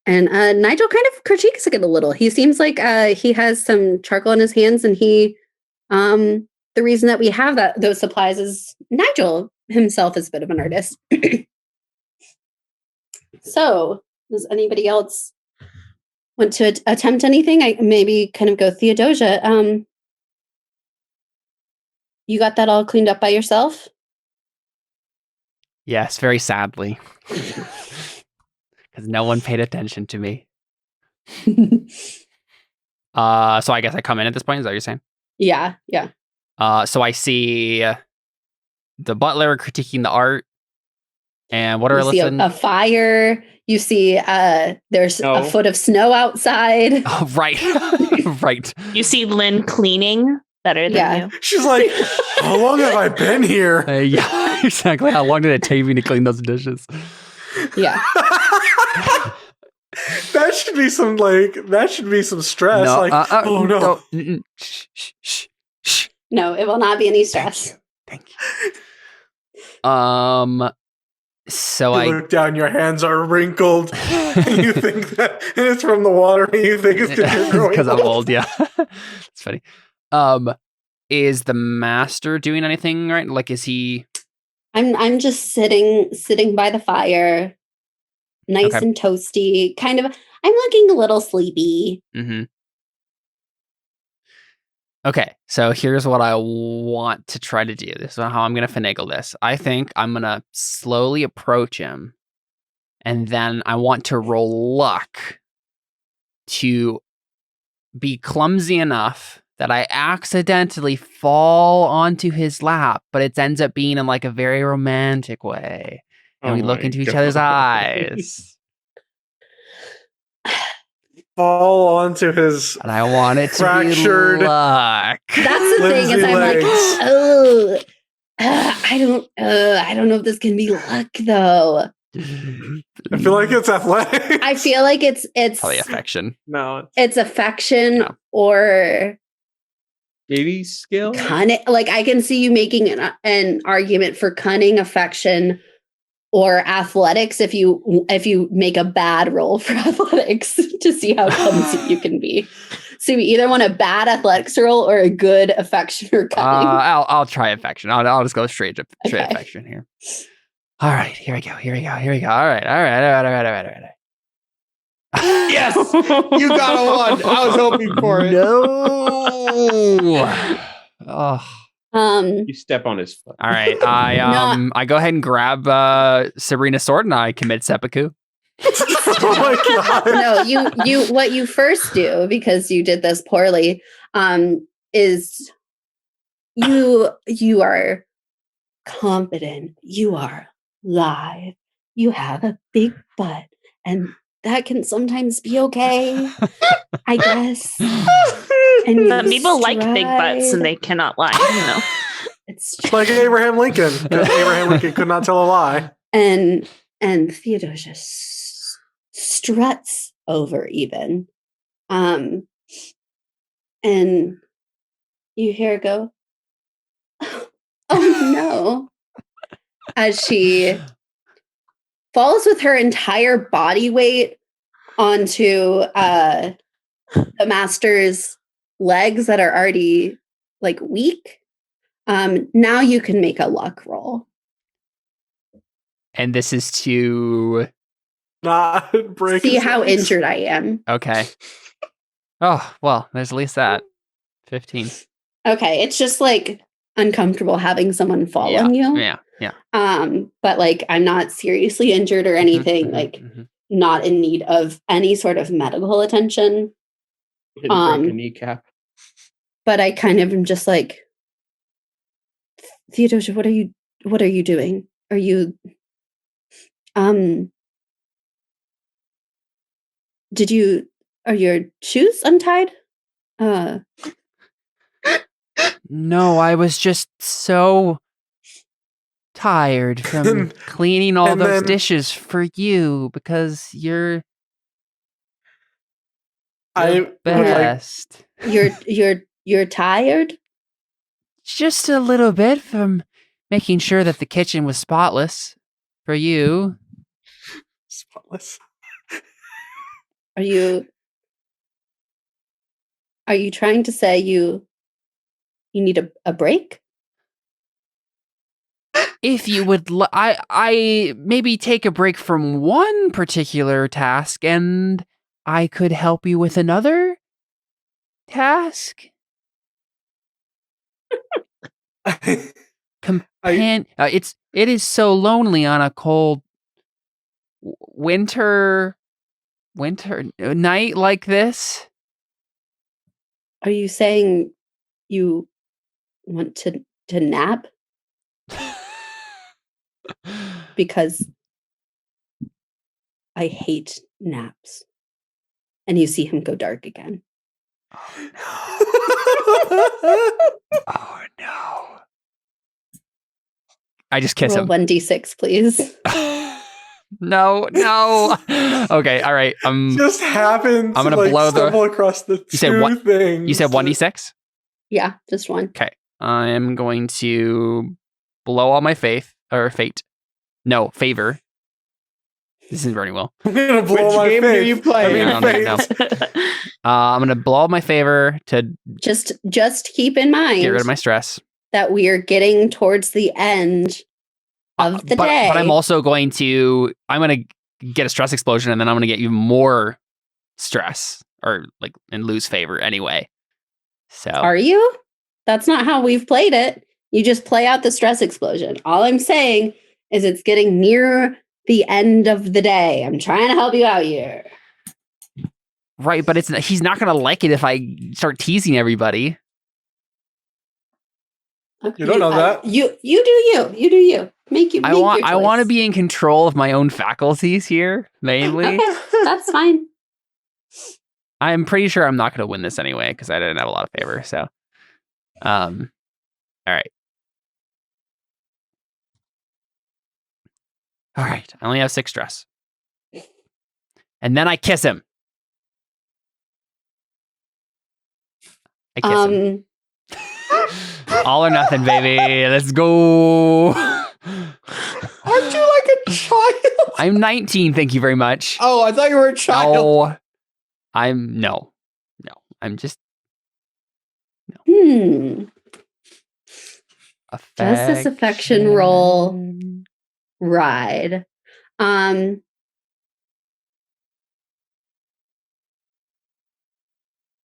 And Nigel kind of critiques it a little. He seems like he has some charcoal in his hands, and he, the reason that we have those supplies is Nigel himself is a bit of an artist. So, does anybody else want to attempt anything? I maybe kind of go Theodosia. You got that all cleaned up by yourself? Yes, very sadly. because no one paid attention to me. So I guess I come in at this point. Is that what you're saying? Yeah. So I see the butler critiquing the art. And what are You see a fire. You see there's a foot of snow outside. Oh, right. Right. You see Lynn cleaning better than you. She's like, how long have I been here? Yeah, exactly. How long did it take me to clean those dishes? Yeah. That should be some stress. No, oh no. Shh. No, it will not be any stress. Thank you. So you look down, your hands are wrinkled, and you think that and it's from the water, and you think it's because you're growing because I'm old. Yeah, it's funny. Is the master doing anything right? Like, is he? I'm just sitting by the fire, nice and toasty. Kind of. I'm looking a little sleepy. Mm-hmm. Okay, so here's what I want to try to do. This is how I'm going to finagle this. I think I'm going to slowly approach him, and then I want to roll luck to be clumsy enough that I accidentally fall onto his lap, but it ends up being in like a very romantic way. And we look into each other's eyes. Fall onto his and I want it to fractured be luck. That's the thing is I'm legs. Like, I don't know if this can be luck though. I feel like it's athletic. I feel like it's probably affection. No, it's affection or maybe skill. Cunning. Like I can see you making an argument for cunning, affection, or athletics if you make a bad roll for athletics to see how clumsy you can be. So you either want a bad athletics roll or a good affection or cunning. I'll try affection. I'll just go straight affection here. All right, here we go. All right. Yes, you got a 1. I was hoping for it. No. Oh. You step on his foot. All right, I go ahead and grab Sabrina's sword and I commit seppuku. Oh my god! No, you. What you first do, because you did this poorly, is you are confident. You are live. You have a big butt, and that can sometimes be okay, I guess. And some people like big butts and they cannot lie, you know. It's like Abraham Lincoln. Abraham Lincoln could not tell a lie. And Theodosia struts over even. And you hear her go, oh no. As she falls with her entire body weight onto the master's legs that are already like weak. Now you can make a luck roll. And this is to not break. See how injured I am. Okay. Oh, well, there's at least that. 15. Okay, it's just like uncomfortable having someone fall on you. Yeah. But like I'm not seriously injured or anything, not in need of any sort of medical attention. Didn't break a kneecap. But I kind of am just like, Theodosia, what are you doing? Are you are your shoes untied? No, I was just so tired from cleaning all those dishes for you because you're best. You're tired? Just a little bit from making sure that the kitchen was spotless for you. Spotless. Are you trying to say you need a break? If you would, I maybe take a break from one particular task and I could help you with another task. It is so lonely on a cold winter night like this. Are you saying you want to nap? Because I hate naps. And you see him go dark again. Oh no. I just kiss Roll him. 1d6, please. No. Okay, all right. Just happened I'm to gonna like blow stumble across the You said two what? things. You said 1d6? Yeah, just one. Okay. I am going to blow all my fate. No, favor. This isn't burning well. I'm gonna blow Which my game do faith. you play? I mean, No. fate. I'm going to blow all my favor to Just keep in mind get rid of my stress. that we are getting towards the end of the day. But I'm also going to get a stress explosion, and then I'm going to get even more stress and lose favor anyway. So Are you? That's not how we've played it. You just play out the stress explosion. All I'm saying is it's getting near the end of the day. I'm trying to help you out here. right, but he's not going to like it if I start teasing everybody. Okay. You don't know that. You do you. You do you. Make your choice. I want to be in control of my own faculties here, mainly. Okay, that's fine. I'm pretty sure I'm not going to win this anyway because I didn't have a lot of favor. So, all right. All right. I only have 6 stress. And then I kiss him. I kiss him. All or nothing, baby. Let's go. Aren't you like a child? I'm 19. Thank you very much. Oh, I thought you were a child. No. No. I'm just Does this affection roll ride?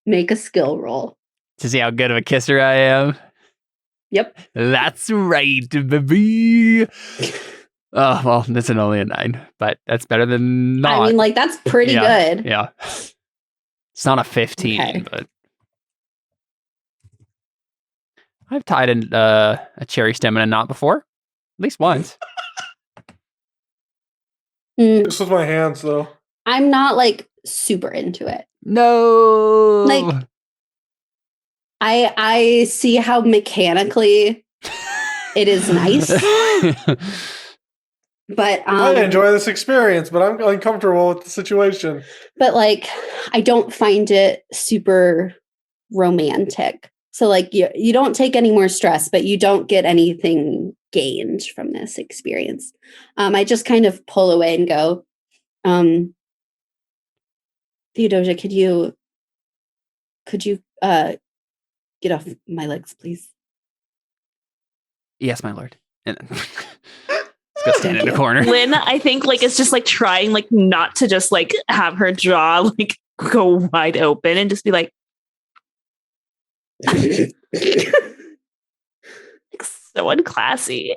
Make a skill roll. to see how good of a kisser I am. Yep. That's right, baby. Oh, well, that's only a 9, but that's better than not. I mean, like, that's pretty good. Yeah. It's not a 15, Okay. but I've tied a cherry stem in a knot before. At least once. This was my hands, though. I'm not, like, super into it. No. Like, I see how mechanically it is nice, but I enjoy this experience, but I'm uncomfortable with the situation. But like, I don't find it super romantic. So like, you don't take any more stress, but you don't get anything gained from this experience. I just kind of pull away and go, Theodosia, could you get off my legs, please? Yes, my lord. And let's go stand in the corner. Lynn, I think like it's just like trying like not to just like have her jaw like go wide open and just be like so unclassy.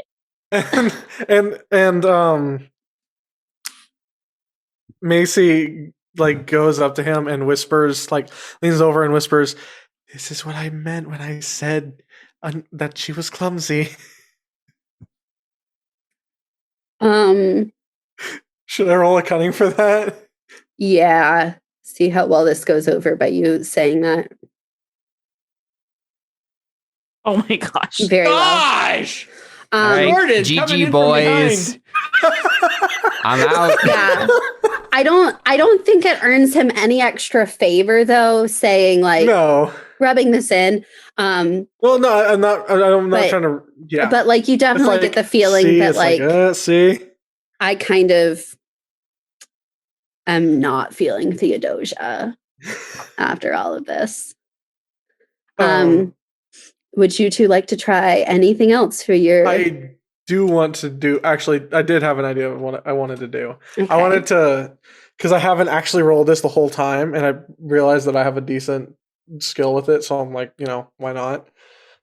And Macy like goes up to him and whispers, like leans over and whispers, "This is what I meant when I said that she was clumsy." Should I roll a cunning for that? Yeah. See how well this goes over by you saying that. Oh my gosh. Very well. Gosh! All right, Jordan, coming GG in from boys. I'm out. Yeah. I don't think it earns him any extra favor though, saying like No. rubbing this in. Well, no, I'm not But- trying to. Yeah. But like you definitely It's get the feeling see, that it's like see. I kind of am not feeling Theodosia after all of this. Would you two like to try anything else for your I do want to do. Actually, I did have an idea of what I wanted to do. Okay. I wanted to, because I haven't actually rolled this the whole time, and I realized that I have a decent skill with it. So I'm like, why not?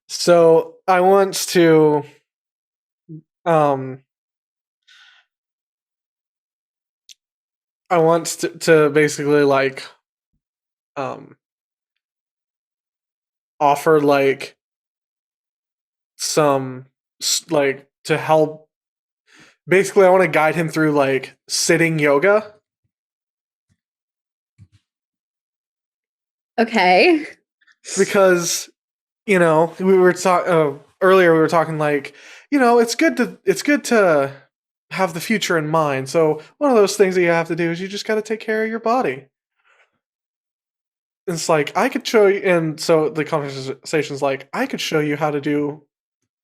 So I want to, I want to basically like offer like some like to help. Basically, I want to guide him through like sitting yoga. Okay. Because we were talking earlier. We were talking like it's good to have the future in mind. So one of those things that you have to do is you just got to take care of your body. It's like I could show you, and so the conversation's like I could show you how to do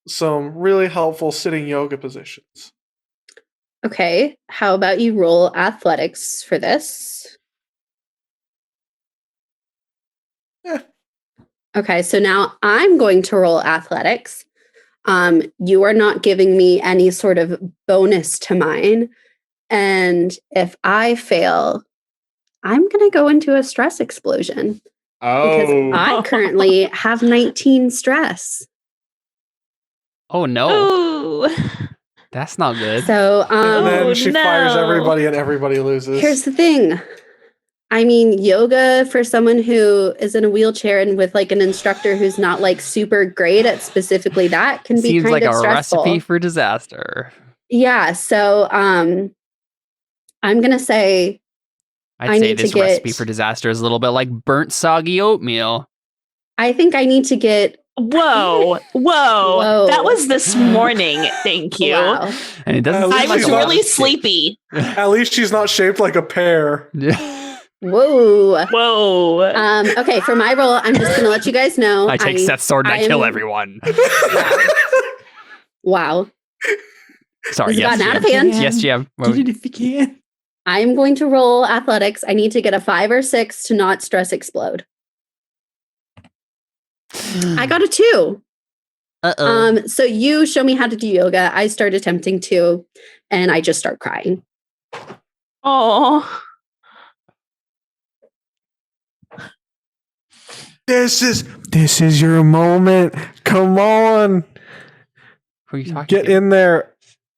some really helpful sitting yoga positions. Okay. How about you roll athletics for this? Yeah. Okay, so now I'm going to roll athletics. You are not giving me any sort of bonus to mine. And if I fail, I'm going to go into a stress explosion. Because I currently have 19 stress. Oh no. Oh. That's not good. So, and then she fires everybody and everybody loses. Here's the thing. I mean, yoga for someone who is in a wheelchair and with like an instructor who's not like super great at specifically that can be Seems kind like of a stressful. recipe for disaster. Yeah, so I'm gonna say I'd say this recipe for disaster is a little bit like burnt soggy oatmeal. I think I need to get Whoa. That was this morning. Thank you. Wow. And it doesn't I seem like was a lot really of- sleepy. At least she's not shaped like a pear. Whoa. Whoa. Okay, for my roll, I'm just gonna let you guys know. I take Seth's sword and I kill everyone. Wow. Sorry, This has yes, gotten out of GM. hand. Yes, GM. Get it if you can. I'm going to roll athletics. I need to get a 5 or 6 to not stress explode. I got a 2. Uh-oh. So you show me how to do yoga. I start attempting to, and I just start crying. Oh. This is your moment. Come on. Who are you talking Get to? in there.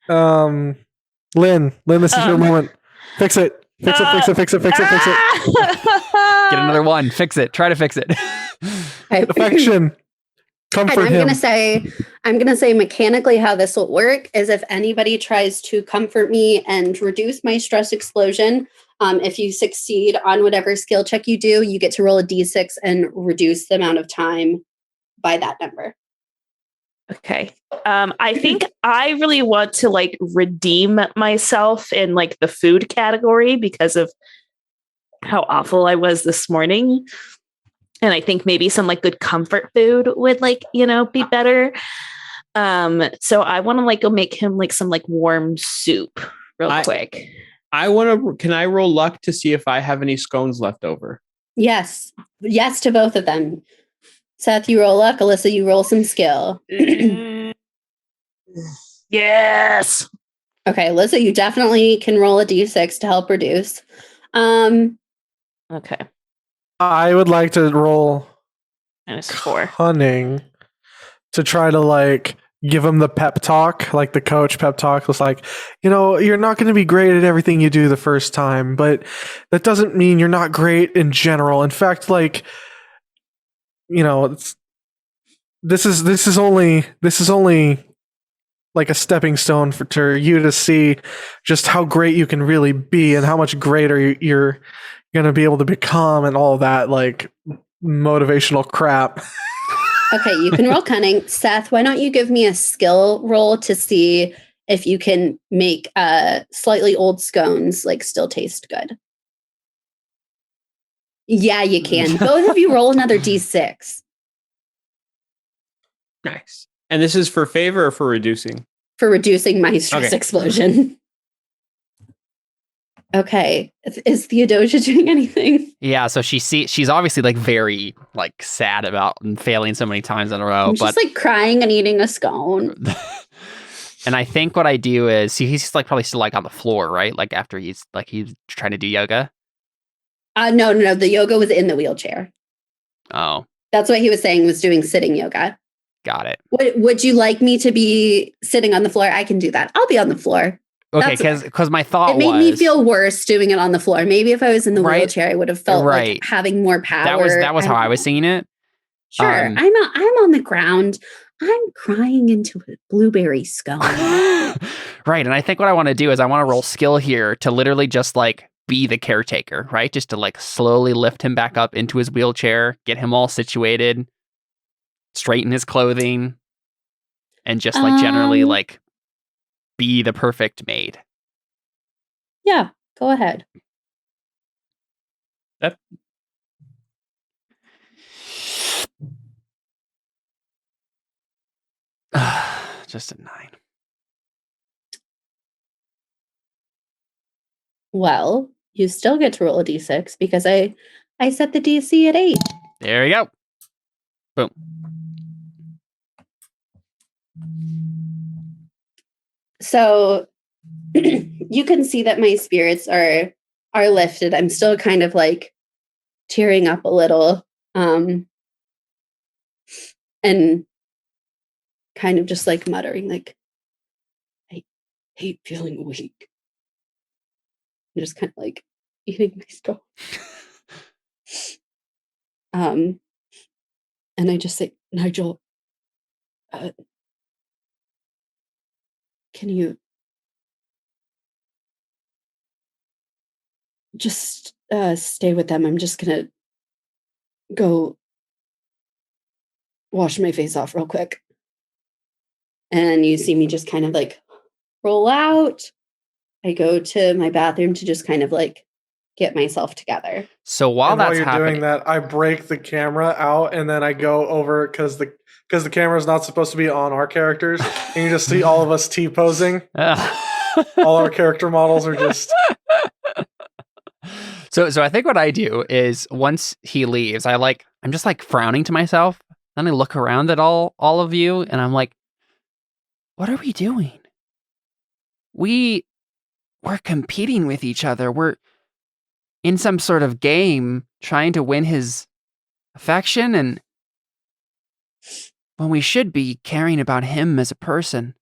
Lynn, this is your moment. Fix it. Fix it. Get another one. Fix it. Try to fix it. Affection. Comfort And him. I'm gonna say mechanically how this will work is if anybody tries to comfort me and reduce my stress explosion, if you succeed on whatever skill check you do, you get to roll a d6 and reduce the amount of time by that number. Okay. I think I really want to like redeem myself in like the food category because of how awful I was this morning. And I think maybe some like good comfort food would like, be better. So I want to like go make him like some like warm soup real quick. Can I roll luck to see if I have any scones left over? Yes to both of them. Seth, you roll luck. Alyssa, you roll some skill. Yes. Okay, Alyssa, you definitely can roll a d6 to help reduce. Okay. I would like to roll -4. cunning to try to like give him the pep talk, like the coach pep talk was like, you're not going to be great at everything you do the first time, but that doesn't mean you're not great in general. In fact, like, this is only like a stepping stone for you to see just how great you can really be and how much greater you're going to be able to become and all that like motivational crap. Okay, you can roll cunning. Seth, why don't you give me a skill roll to see if you can make slightly old scones like still taste good. Yeah, you can. Both of you roll another d6. Nice. And this is for favor or for reducing? For reducing my stress explosion. Okay. Is Theodosia doing anything? Yeah, so she's obviously like very like sad about failing so many times in a row. I'm just like crying and eating a scone. And I think what I do is he's like probably still like on the floor, right? Like after he's trying to do yoga. No. The yoga was in the wheelchair. Oh, that's what he was saying, was doing sitting yoga. Got it. Would you like me to be sitting on the floor? I can do that. I'll be on the floor. okay, That's- because my thought It made me was- feel worse doing it on the floor. Maybe if I was in the Right. wheelchair, I would have felt Right. like having more power. that was how I was seeing it. Sure, I'm on the ground. I'm crying into a blueberry scone. Right, and I think what I want to do is I want to roll skill here to literally just like be the caretaker, right? Just to like slowly lift him back up into his wheelchair, get him all situated, straighten his clothing, and just like generally like be the perfect maid. Yeah, go ahead. Just a 9. Well, you still get to roll a d6 because I set the DC at 8. There you go. Boom. So you can see that my spirits are lifted. I'm still kind of like tearing up a little, and kind of just like muttering like, I hate feeling weak. I'm just kind of like eating my straw. And I just say, Nigel, can you just stay with them? I'm just gonna go wash my face off real quick. And you see me just kind of like roll out. I go to my bathroom to just kind of like get myself together. So while And that's you're happening, doing that, I break the camera out, and then I go over because the camera is not supposed to be on our characters, and you just see all of us T-posing. All our character models are just. So I think what I do is once he leaves, I'm just like frowning to myself. Then I look around at all of you, and I'm like, what are we doing? We're competing with each other. We're in some sort of game trying to win his affection, and when we should be caring about him as a person.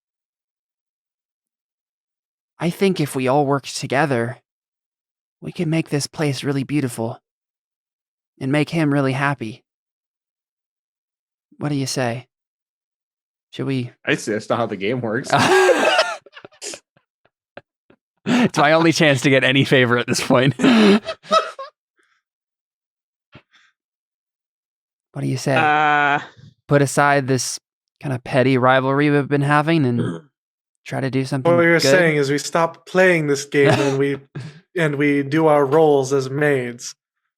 I think if we all work together, we can make this place really beautiful and make him really happy. What do you say? Should we? I see that's not how the game works. It's my only chance to get any favor at this point. What do you say? Put aside this kind of petty rivalry we've been having and try to do something What you're good? saying is we stop playing this game and we do our roles as maids.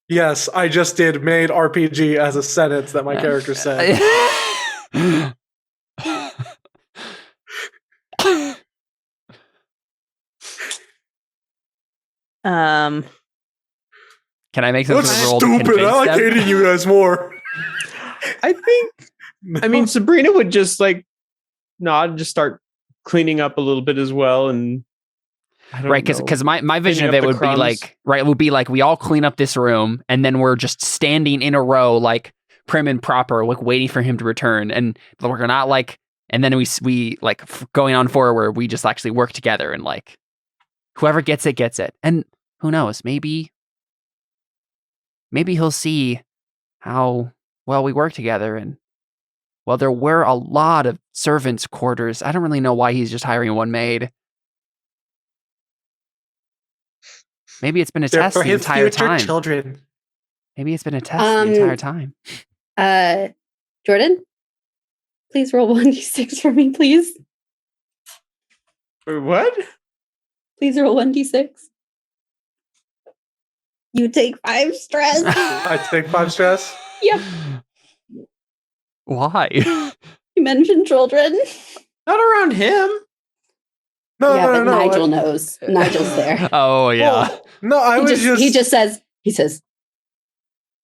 Yes, I just did Maid RPG as a sentence that my character said. Can I make some That's sort of roll to stupid. convince I like them? hating you guys more. I think, I mean, Sabrina would just like nod, just start cleaning up a little bit as well. And I don't Right, know. because my vision Cleaning of up it the would crumbs. be like, right, it would be like we all clean up this room and then we're just standing in a row, like prim and proper, like waiting for him to return. And we're not like, and then we like going on forward, we just actually work together and like whoever gets it, gets it. And who knows, maybe he'll see how well we work together. And well, there were a lot of servants' quarters. I don't really know why he's just hiring one maid. Maybe it's been a test the entire time. Children. Maybe it's been a test the entire time. Jordan, please roll 1d6 for me, please. Wait, what? Please roll 1d6. You take 5 stress. I take 5 stress. Yep. Why? You mentioned children. Not around him. No. Nigel knows. Nigel's there. Oh yeah. Well, no, I was He says,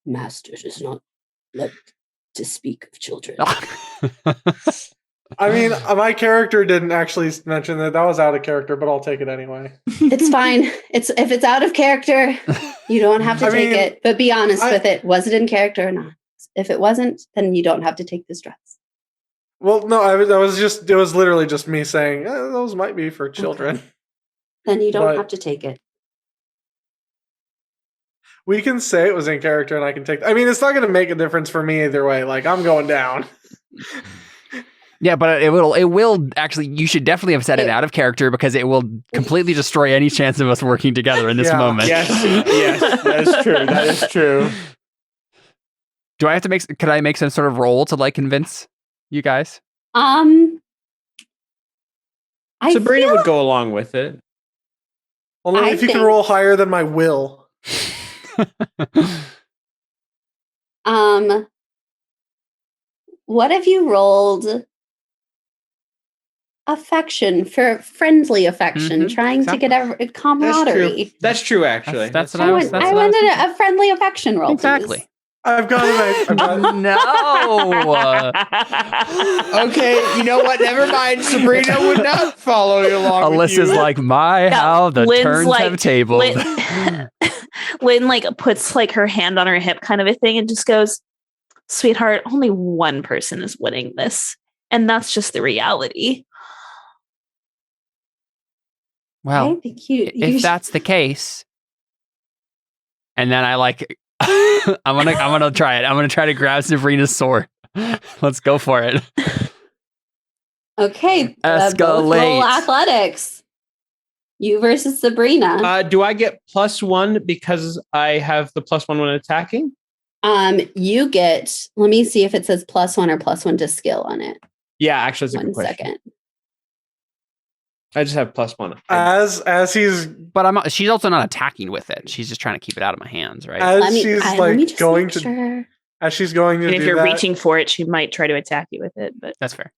Master does not like to speak of children. I mean, my character didn't actually mention that. That was out of character, but I'll take it anyway. It's fine. If it's out of character, you don't have to take it. But be honest with it. Was it in character or not? If it wasn't, then you don't have to take the stress. Well, no, it was literally just me saying those might be for children. Then you don't But- have to take it. We can say it was in character, and I can take. I mean, it's not going to make a difference for me either way. Like, I'm going down. Yeah, but it will actually. You should definitely have said it out of character because it will completely destroy any chance of us working together in this Yeah. moment. Yes, that is true. That is true. Do I have to make? Could I make some sort of roll to like convince you guys? I Sabrina feel would go along with it. Only I if you can think- roll higher than my will. what if you rolled affection for friendly affection, Mhm, trying to get a camaraderie? That's true, actually. That's what I, I was. That's I what I was wanted thinking. a friendly affection roll. Exactly. Please. I've got it. I've got No. Okay, you know what? Never mind. Sabrina would not follow you along. with Alyssa's you. like, my how the Lynn's turns like- have tabled. Lynn like puts like her hand on her hip kind of a thing and just goes, sweetheart, only one person is winning this. And that's just the reality. Well, I think you if that's the case, and then I like, I'm gonna try it. I'm gonna try to grab Sabrina's sword. Let's go for it. okay. Both Escalate. roll athletics. You versus Sabrina. Do I get +1 because I have the +1 when attacking? You get. Let me see if it says +1 or +1 to skill on it. Yeah, actually, that's a good 1 question. second. I just have +1. as he's But she's also not attacking with it. She's just trying to keep it out of my hands, right? as Let me she's just going make to sure. as she's going to And if do you're that, reaching for it, she might try to attack you with it. But That's fair.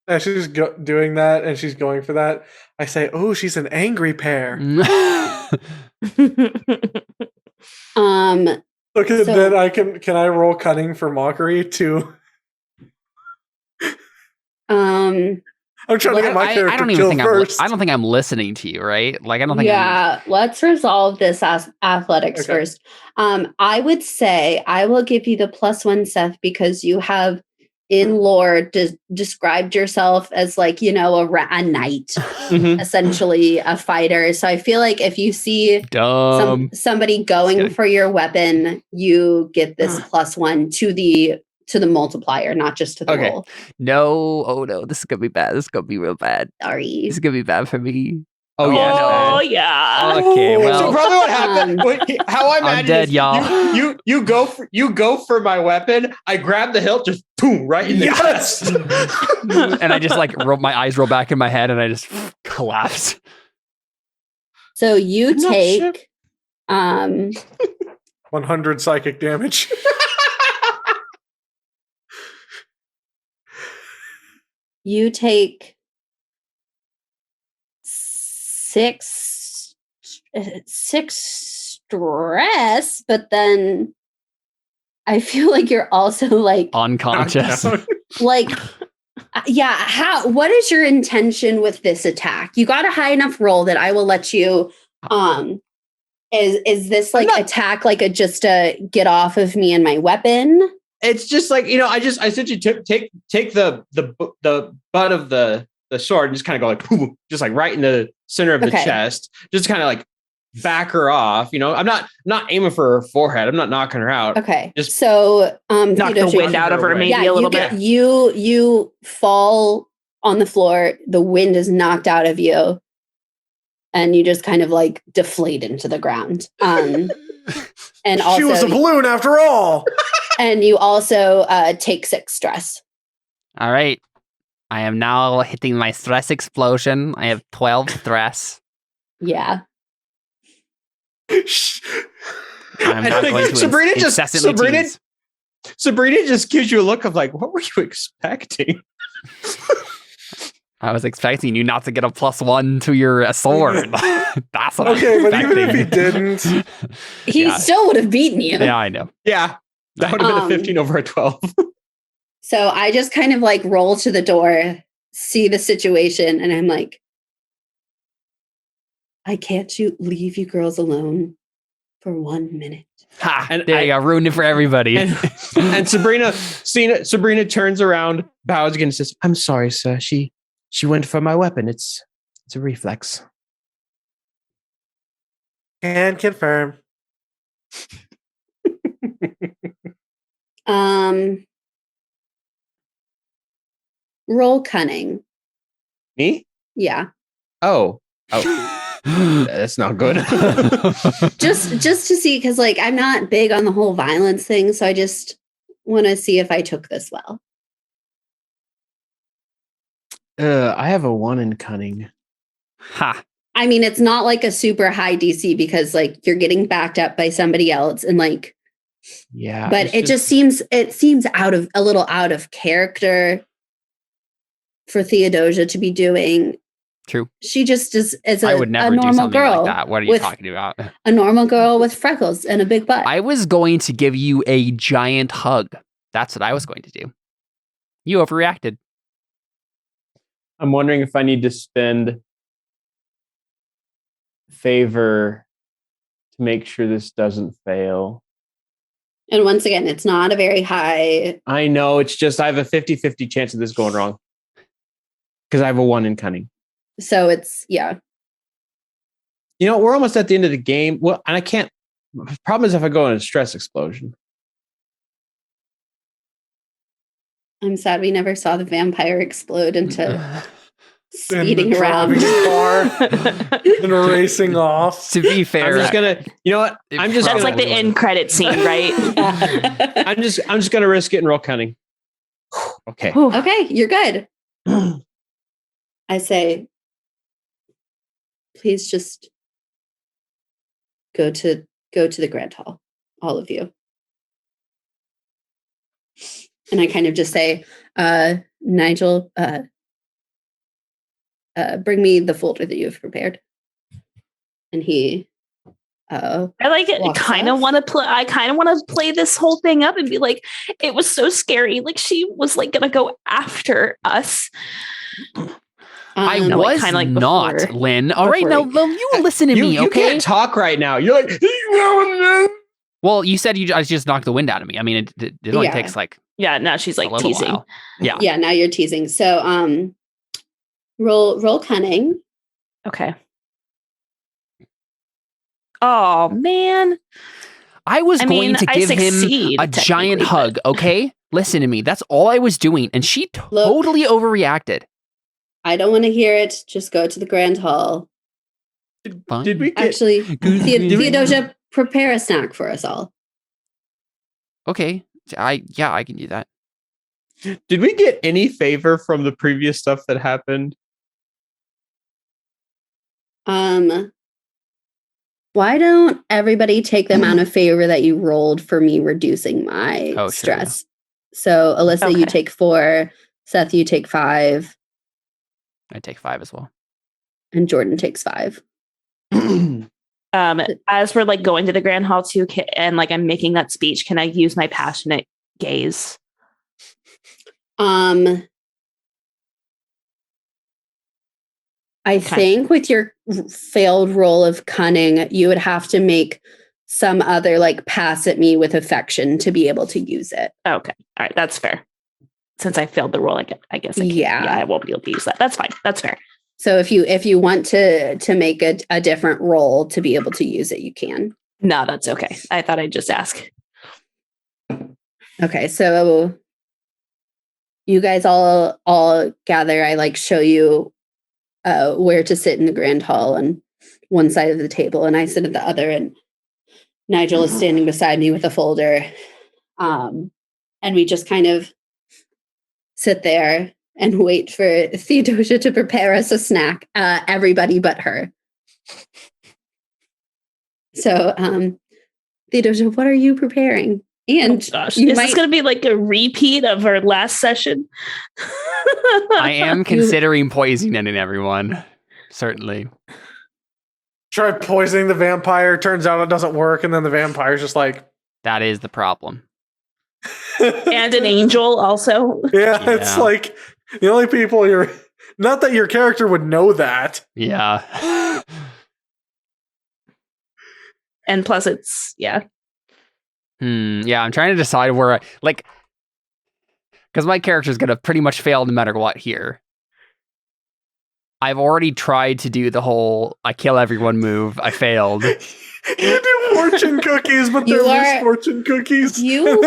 as she's doing that and she's going for that, I say, "Oh, she's an angry pear." Okay, So- then I can I roll cunning for mockery too? I'm trying to get my character I don't even killed think first. I don't think I'm listening to you, right? Like I don't think. Yeah, let's resolve this as athletics Okay. first. I would say I will give you the +1, Seth, because you have in lore described yourself as like, a knight, Mhm. essentially a fighter. So I feel like if you see Dumb. somebody going kidding. for your weapon, you get this +1 to the multiplier, not just to the Okay. roll. No. Oh no. This is gonna be bad. This is gonna be real bad. Sorry. This is gonna be bad for me. Oh, yeah. it's oh bad. yeah. Okay. So Well, probably what happened? How I imagine dead, is y'all. You go for my weapon. I grab the hilt, just boom, right in the Yes! chest. and I just like my eyes roll back in my head, and I just collapse. So you I'm not take 100 psychic damage. you take 6 stress, but then I feel like you're also like Unconscious. like what is your intention with this attack? You got a high enough roll that I will let you is this like attack like just to get off of me and my weapon? It's just like, I essentially take the butt of the sword and just kind of go like boom, just like right in the center of the Okay. chest, just kind of like back her off. I'm not aiming for her forehead. I'm not knocking her out. Okay. Just so Knock the Theodosia, wind out of her, away. maybe a little bit. You fall on the floor, the wind is knocked out of you, and you just kind of like deflate into the ground. And also She was a balloon after all. and you also take 6 stress. All right. I am now hitting my stress explosion. I have 12 stress. Yeah. I'm not going to Sabrina incessantly tease. Sabrina just gives you a look of like, what were you expecting? I was expecting you not to get a +1 to your sword. That's what Okay, I'm but even if he expecting. didn't, He Yeah. still would have beaten you. Yeah, I know. Yeah, that would have been a 15 over a 12. So I just kind of like roll to the door, see the situation, and I'm like, I can't leave you girls alone for 1 minute. Ha! And There you go. Ruined it for everybody. And Sabrina turns around, bows again, and says, "I'm sorry, sir. She went for my weapon. It's a reflex." Can confirm. Roll cunning. Me? Yeah. Oh. That's not good. Just to see, because like I'm not big on the whole violence thing, so I just want to see if I took this well. I have a 1 in cunning. Ha. I mean, it's not like a super high DC because like you're getting backed up by somebody else and like, Yeah. but it just seems a little out of character for Theodosia to be doing. True. She just is I would never a do normal something girl. like that. What are you talking about? A normal girl with freckles and a big butt. I was going to give you a giant hug. That's what I was going to do. You overreacted. I'm wondering if I need to spend favor to make sure this doesn't fail. And once again, it's not a very high. I know, it's just I have a 50-50 chance of this going wrong. Because I have a 1 in cunning. So it's, yeah. You know, we're almost at the end of the game. Well, and I can't. The problem is if I go in a stress explosion. I'm sad we never saw the vampire explode into speeding And around. driving a car and racing off. To be fair, I'm just gonna. You know what? I'm just. That's gonna, like the end credit scene, right? I'm just gonna risk it and roll cunning. Okay. Okay, you're good. I say, please just go to the grand hall, all of you. And I kind of just say, Nigel, bring me the folder that you've prepared. And he I like it. walks Kind of off. want to play. I kind of want to play this whole thing up and be like, it was so scary. Like she was like gonna go after us. I No, like, was kinda like not, before- Lynn. All right, before- now you listen to me, You okay? can't talk right now. You're like. Well, you said I just knocked the wind out of me. I mean, it only Yeah. takes like Yeah, now she's a like little teasing. while. Yeah. Yeah, now you're teasing. So roll cunning. Okay. Oh man. I was going mean, to I give him succeed, a giant technically, hug, okay? Listen to me. That's all I was doing. And she totally overreacted. I don't want to hear it. Just go to the grand hall. Fine. Did we get? Actually, Theodosia, prepare a snack for us all. Okay. I can do that. Did we get any favor from the previous stuff that happened? Why don't everybody take the amount of favor that you rolled for me reducing my Oh, sure, stress? So Alyssa, you Okay. take 4, Seth, you take 5, I take 5 as well. and Jordan takes 5. As we're like going to the grand hall too, and like I'm making that speech, can I use my passionate gaze? I think with your failed roll of cunning, you would have to make some other like pass at me with affection to be able to use it. Okay. All right. That's fair. Since I failed the roll, I guess I can't. Yeah. I won't be able to use that. That's fine. That's fair. So if you want to make a different roll to be able to use it, you can. No, that's okay. I thought I'd just ask. Okay, so you guys all gather. I like show you where to sit in the grand hall on one side of the table, and I sit at the other. And Nigel is standing beside me with a folder, and we just kind of sit there and wait for Theodosia to prepare us a snack. Everybody but her. So, Theodosia, what are you preparing? And Gosh, you is might this going to be like a repeat of our last session? I am considering poisoning everyone. Certainly. Try poisoning the vampire. Turns out it doesn't work, and then the vampire's just like, That is the problem. And an angel also. yeah, it's Yeah. like the only people you're. Not that your character would know that. Yeah. And plus it's, yeah. Yeah, I'm trying to decide where because my character's gonna pretty much fail no matter what here. I've already tried to do the whole I kill everyone move. I failed. You do fortune cookies, but they're misfortune cookies. You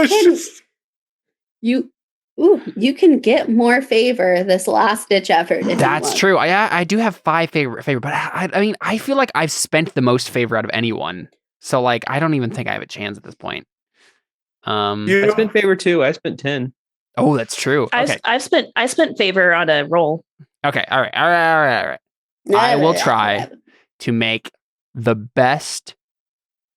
can get more favor this last ditch effort. If That's you want. true. I do have 5 favor, but I mean, I feel like I've spent the most favor out of anyone. So like, I don't even think I have a chance at this point. I spent favor too. I spent 10. Oh, that's true. Okay. I spent favor on a roll. Okay. All right. I will try to make the best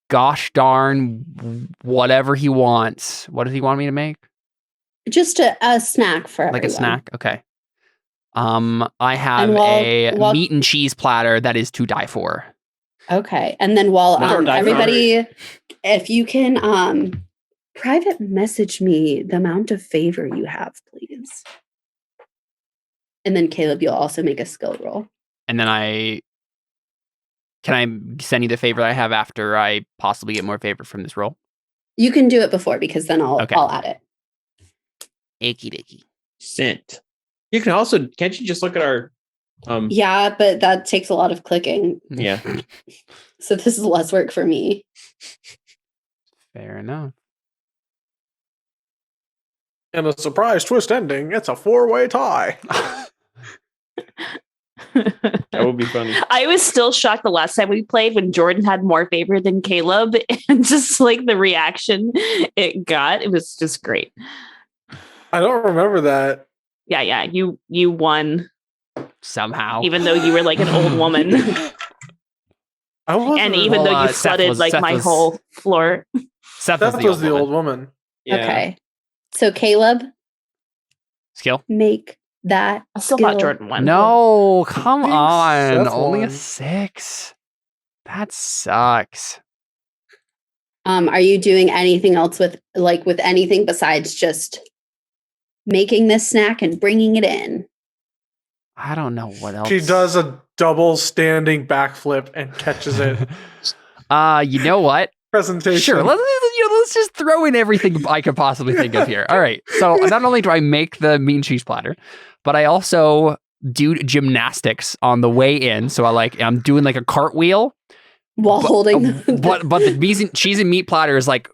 gosh darn whatever he wants. What does he want me to make? Just a snack for Like everyone. a snack? Okay. I have And while- meat and cheese platter that is to die for. Okay. And then while Not die for. everybody, if you can private message me the amount of favor you have, please. And then Caleb, you'll also make a skill roll. And then can I send you the favor I have after I possibly get more favor from this roll? You can do it before because then I'll add it. Icky dicky. Sent. You can also, can't you just look at our Yeah, but that takes a lot of clicking. Yeah. So this is less work for me. Fair enough. And a surprise twist ending, it's a 4-way tie. That would be funny. I was still shocked the last time we played when Jordan had more favor than Caleb, and just like the reaction it got, it was just great. I don't remember that. Yeah, you won Somehow. even though you were like an old woman. I wasn't. And even though you flooded my whole floor. Seth That was the old woman. Yeah. Okay. So Caleb, Skill? make that I still skill. thought Jordan won. No, come Thanks, on. Seth Only a won. 6. That sucks. Are you doing anything else with anything besides just making this snack and bringing it in? I don't know what else. She does a double standing backflip and catches it. You know what? Presentation. Sure, let's just throw in everything I could possibly think of here. All right. So not only do I make the meat and cheese platter, but I also do gymnastics on the way in. So I'm doing like a cartwheel While holding but the cheese and meat platter is like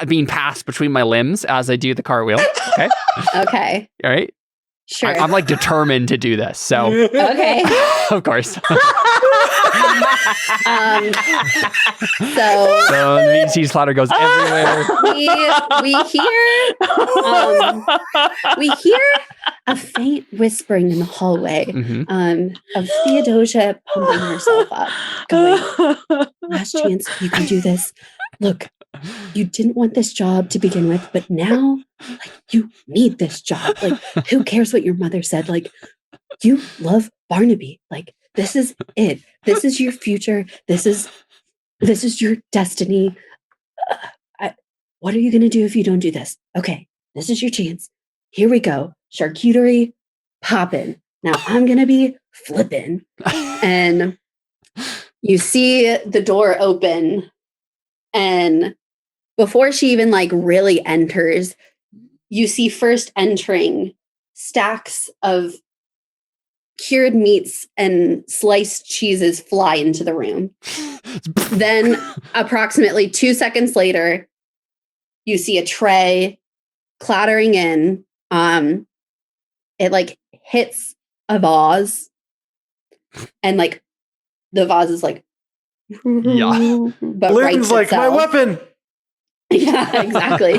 being passed between my limbs as I do the cartwheel. Okay. Okay. All right. Sure. I'm like determined to do this. So Okay. of course. So So the meat and cheese platter goes everywhere. we hear a faint whispering in the hallway Mhm. of Theodosia pumping herself up, going, "Last chance, you can do this. Look, you didn't want this job to begin with, but now, you need this job. Who cares what your mother said? You love Barnaby. This is it. This is your future. This is your destiny. What are you going to do if you don't do this? Okay, this is your chance. Here we go. Charcuterie poppin'. Now I'm going to be flippin'." And you see the door open, and before she even really enters, you see first entering stacks of cured meats and sliced cheeses fly into the room. Then approximately 2 seconds later, you see a tray clattering in. It hits a vase, and the vase is Yeah. but Lynn's rights like, my itself. weapon. Yeah, exactly.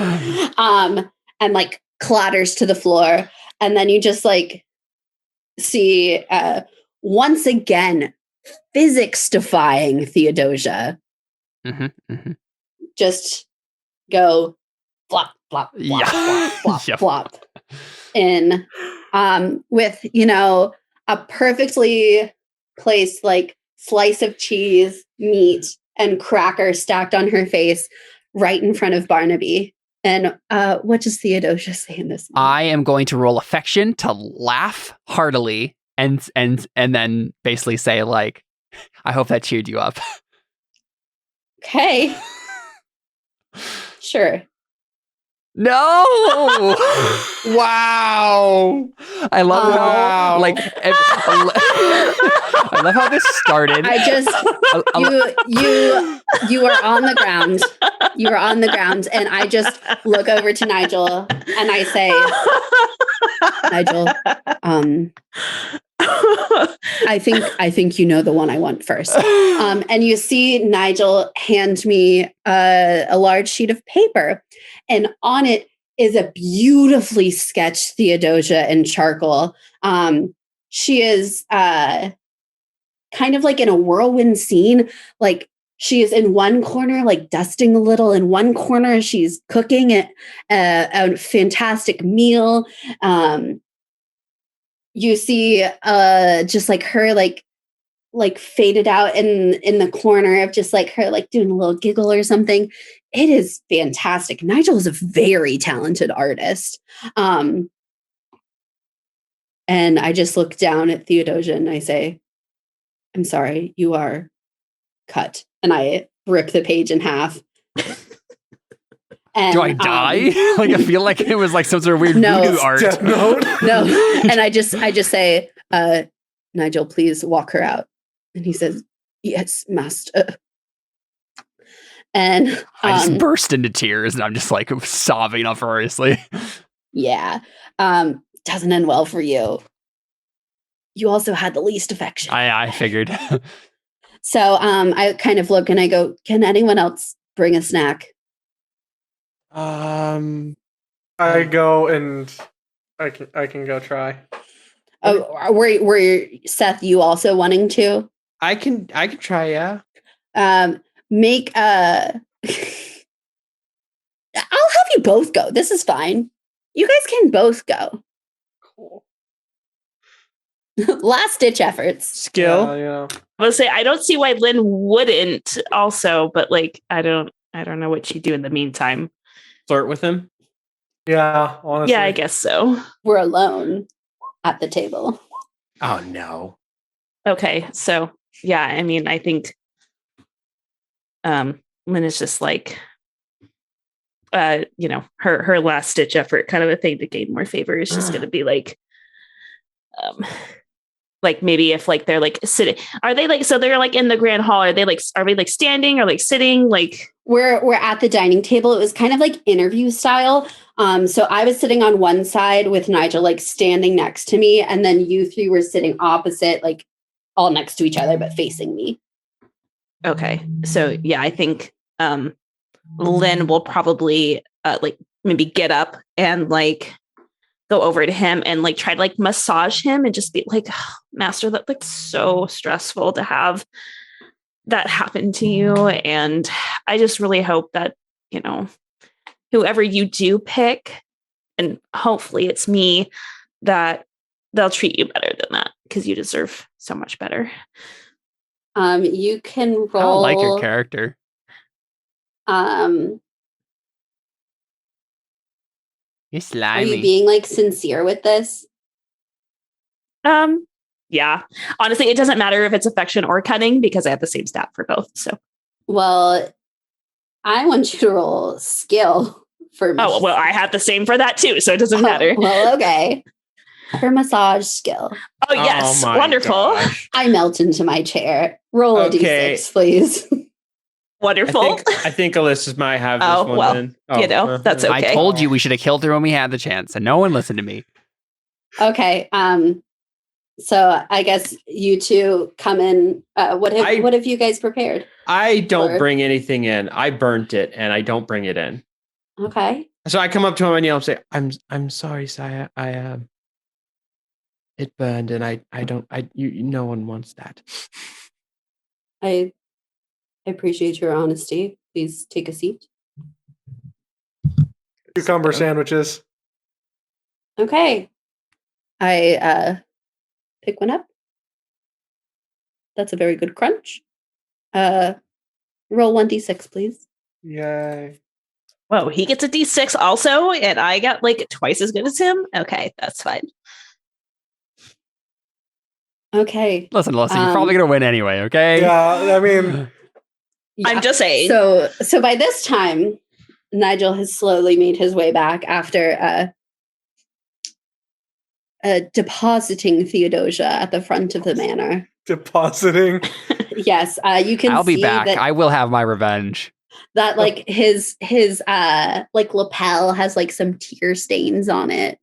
And clatters to the floor, and then you just see once again physics defying Theodosia just go flop flop flop Yeah. flop flop Yep. flop in with a perfectly placed slice of cheese, meat, and cracker stacked on her face right in front of Barnaby. And what does Theodosia say in this moment? I am going to roll affection to laugh heartily and then basically say I hope that cheered you up. Okay. Sure. No! Wow. I love how, Wow. like, I love how this started. I just you are on the ground. You are on the ground, and I just look over to Nigel and I say, Nigel, I think you know the one I want first. And you see Nigel hand me a large sheet of paper, and on it is a beautifully sketched Theodosia in charcoal. She is kind of like in a whirlwind scene. Like she is in one corner, like dusting a little. In one corner, she's cooking a fantastic meal. You see just like her like faded out in the corner of just like her like doing a little giggle or something. It is fantastic. Nigel is a very talented artist. And I just look down at Theodosia and I say, I'm sorry, you are cut. And I rip the page in half. And, do I die? Like I feel like it was like some sort of weird No. voodoo art. Death Note. No. And I just say, Nigel, please walk her out. And he says, yes, master. And I just burst into tears and I'm just like sobbing uproariously. yeah, doesn't end well for you. You also had the least affection. I figured. So I kind of look and I go, can anyone else bring a snack? I go and I can go try. Oh, were Seth, you also wanting to? I can try, yeah. Make I'll have you both go. This is fine. You guys can both go. Cool. Last ditch efforts. Skill. Yeah. I would say I don't see why Lynn wouldn't also, but like I don't know what she'd do in the meantime. Flirt with him. Yeah, honestly. Yeah, I guess so. We're alone at the table. Oh no. Okay, so yeah, I mean, I think Lynn is just like her last ditch effort kind of a thing to gain more favor is just gonna be like maybe if like they're like sitting, are they like, so they're like in the grand hall, are we like standing or like sitting? Like We're at the dining table. It was kind of like interview style. So I was sitting on one side with Nigel like standing next to me, and then you three were sitting opposite, like all next to each other but facing me. okay, so yeah, I think Lynn will probably like maybe get up and like go over to him and like try to like massage him and just be like, oh, master, that's like so stressful to have that happen to you. And I just really hope that, you know, whoever you do pick, and hopefully it's me, that they'll treat you better than that because you deserve so much better. You can roll. I don't like your character. You're Are slimy. you being like sincere with this? Yeah, honestly, it doesn't matter if it's affection or cunning because I have the same stat for both. So, Well, I want you to roll skill for. oh well, I have the same for that too, so it doesn't matter. Well, okay. For massage skill. Oh yes, my wonderful, gosh. I melt into my chair. Roll a Okay. d6, please. wonderful. I think Alyssa might have this Oh, one well, then. you know, that's okay. I told you we should have killed her when we had the chance, and no one listened to me. Okay. So I guess you two come in. What have you guys prepared? I don't Or- bring anything in. I burnt it and I don't bring it in. Okay. So I come up to him and yell and say, I'm sorry, Saya. It burned and no one wants that. I appreciate your honesty. Please take a seat. Cucumber sandwiches. Okay. I pick one up. That's a very good crunch. Roll 1d6, please. Yay. Whoa, he gets a D6 also, and I got like twice as good as him. Okay, that's fine. Okay. Listen, you're probably gonna win anyway. Okay. Yeah, I mean, I'm just saying. So by this time, Nigel has slowly made his way back after depositing Theodosia at the front of the manor. Depositing. Yes, you can I'll see be back. that I will have my revenge. that like his like lapel has like some tear stains on it.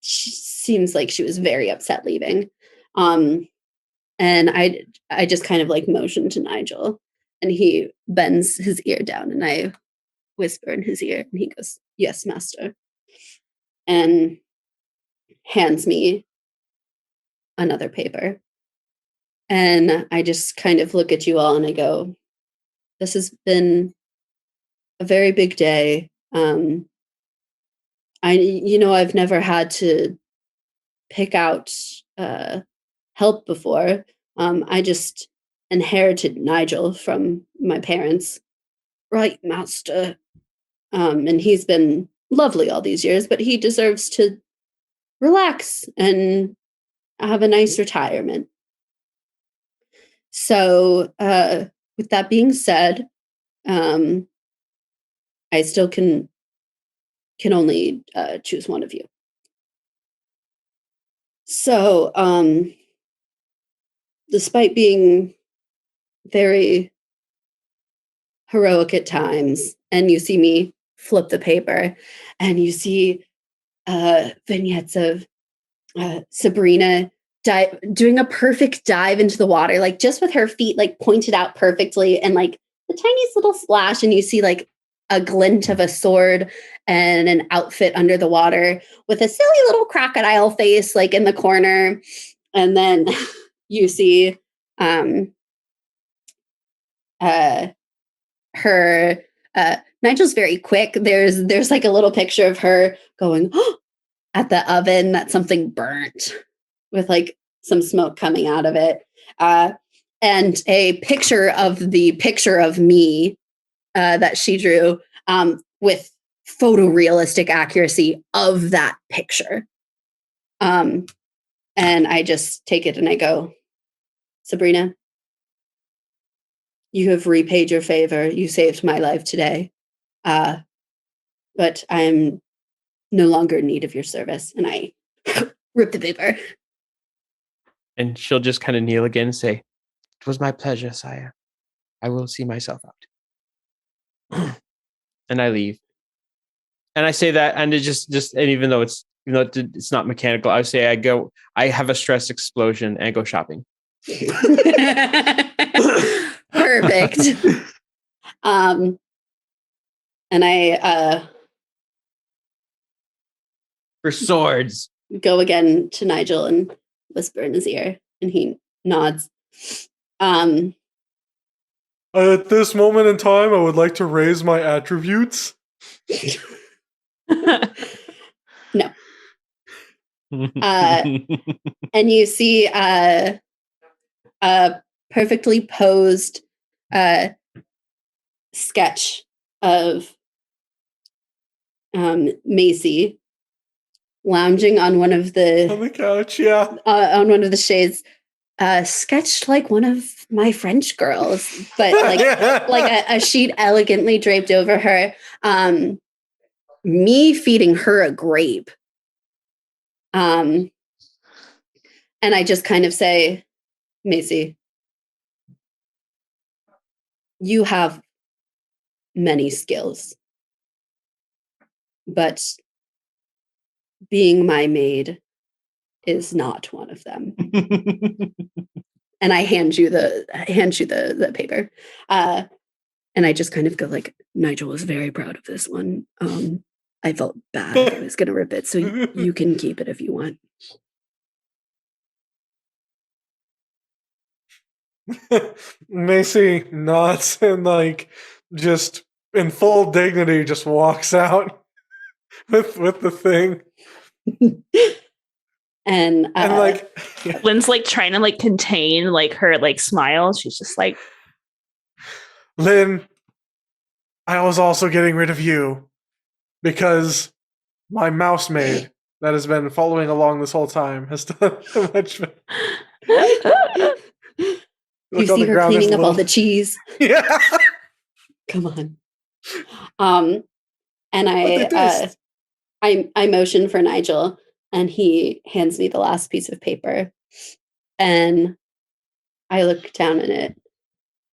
She seems like she was very upset leaving. And I just kind of like motion to Nigel, and he bends his ear down, and I whisper in his ear, and he goes, "Yes, master," and hands me another paper. And I just kind of look at you all, and I go, "This has been a very big day. I've never had to pick out help before. I just inherited Nigel from my parents." "Right, master." And he's been lovely all these years, but he deserves to relax and have a nice retirement. So, with that being said, I still can only choose one of you. So, despite being very heroic at times, and you see me flip the paper, and you see vignettes of Sabrina doing a perfect dive into the water, like just with her feet like pointed out perfectly, and like the tiniest little splash, and you see like a glint of a sword and an outfit under the water with a silly little crocodile face like in the corner. And then you see her Nigel's very quick. There's like a little picture of her going at the oven that something burnt with like some smoke coming out of it, and a picture of me that she drew with photorealistic accuracy of that picture. And I just take it and I go, "Sabrina, you have repaid your favor. You saved my life today. But I'm no longer in need of your service." And I rip the paper. And she'll just kind of kneel again and say, "It was my pleasure, sire. I will see myself out." And I leave. And I say that, and it just and even though it's not mechanical, I say I have a stress explosion and I go shopping. Perfect. And I For swords. go again to Nigel and whisper in his ear, and he nods. At this moment in time, I would like to raise my attributes. No. And you see a perfectly posed sketch of Macy lounging on one of On the couch, yeah. on one of the shades, sketched like one of my French girls, but like a sheet elegantly draped over her. Me feeding her a grape. And I just kind of say, "Macy, you have many skills, but being my maid is not one of them." And I hand you the paper. And I just kind of go like, "Nigel was very proud of this one. I felt bad if I was going to rip it, so you can keep it if you want." Macy nods and like just in full dignity just walks out with the thing. And like Lynn's like trying to like contain like her like smile. She's just like, "Lynn, I was also getting rid of you because my mouse maid that has been following along this whole time has done much." You see her cleaning up all the cheese. Yeah. Come on. And I motion for Nigel, and he hands me the last piece of paper, and I look down at it,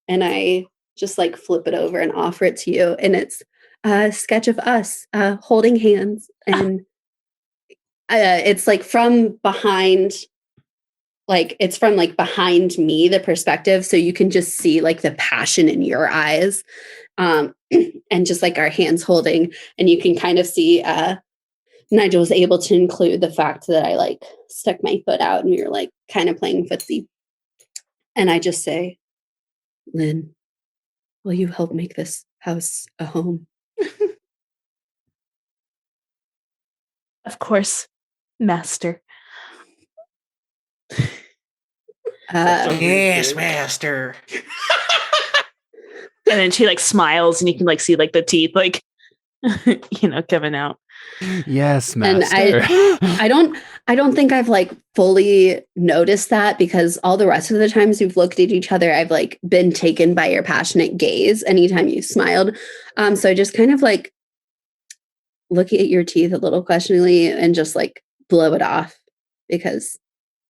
and I just like flip it over and offer it to you, and it's a sketch of us holding hands, and it's like from behind. Like it's from like behind me, the perspective, so you can just see like the passion in your eyes, and just like our hands holding, and you can kind of see Nigel was able to include the fact that I like stuck my foot out and we were like kind of playing footsie, and I just say, Lynn, will you help make this house a home? Of course, master. Yes, master. And then she like smiles, and you can like see like the teeth like coming out. Yes, And master. I don't think I've like fully noticed that, because all the rest of the times we've looked at each other, I've like been taken by your passionate gaze anytime you smiled. So I just kind of like look at your teeth a little questioningly and just like blow it off, because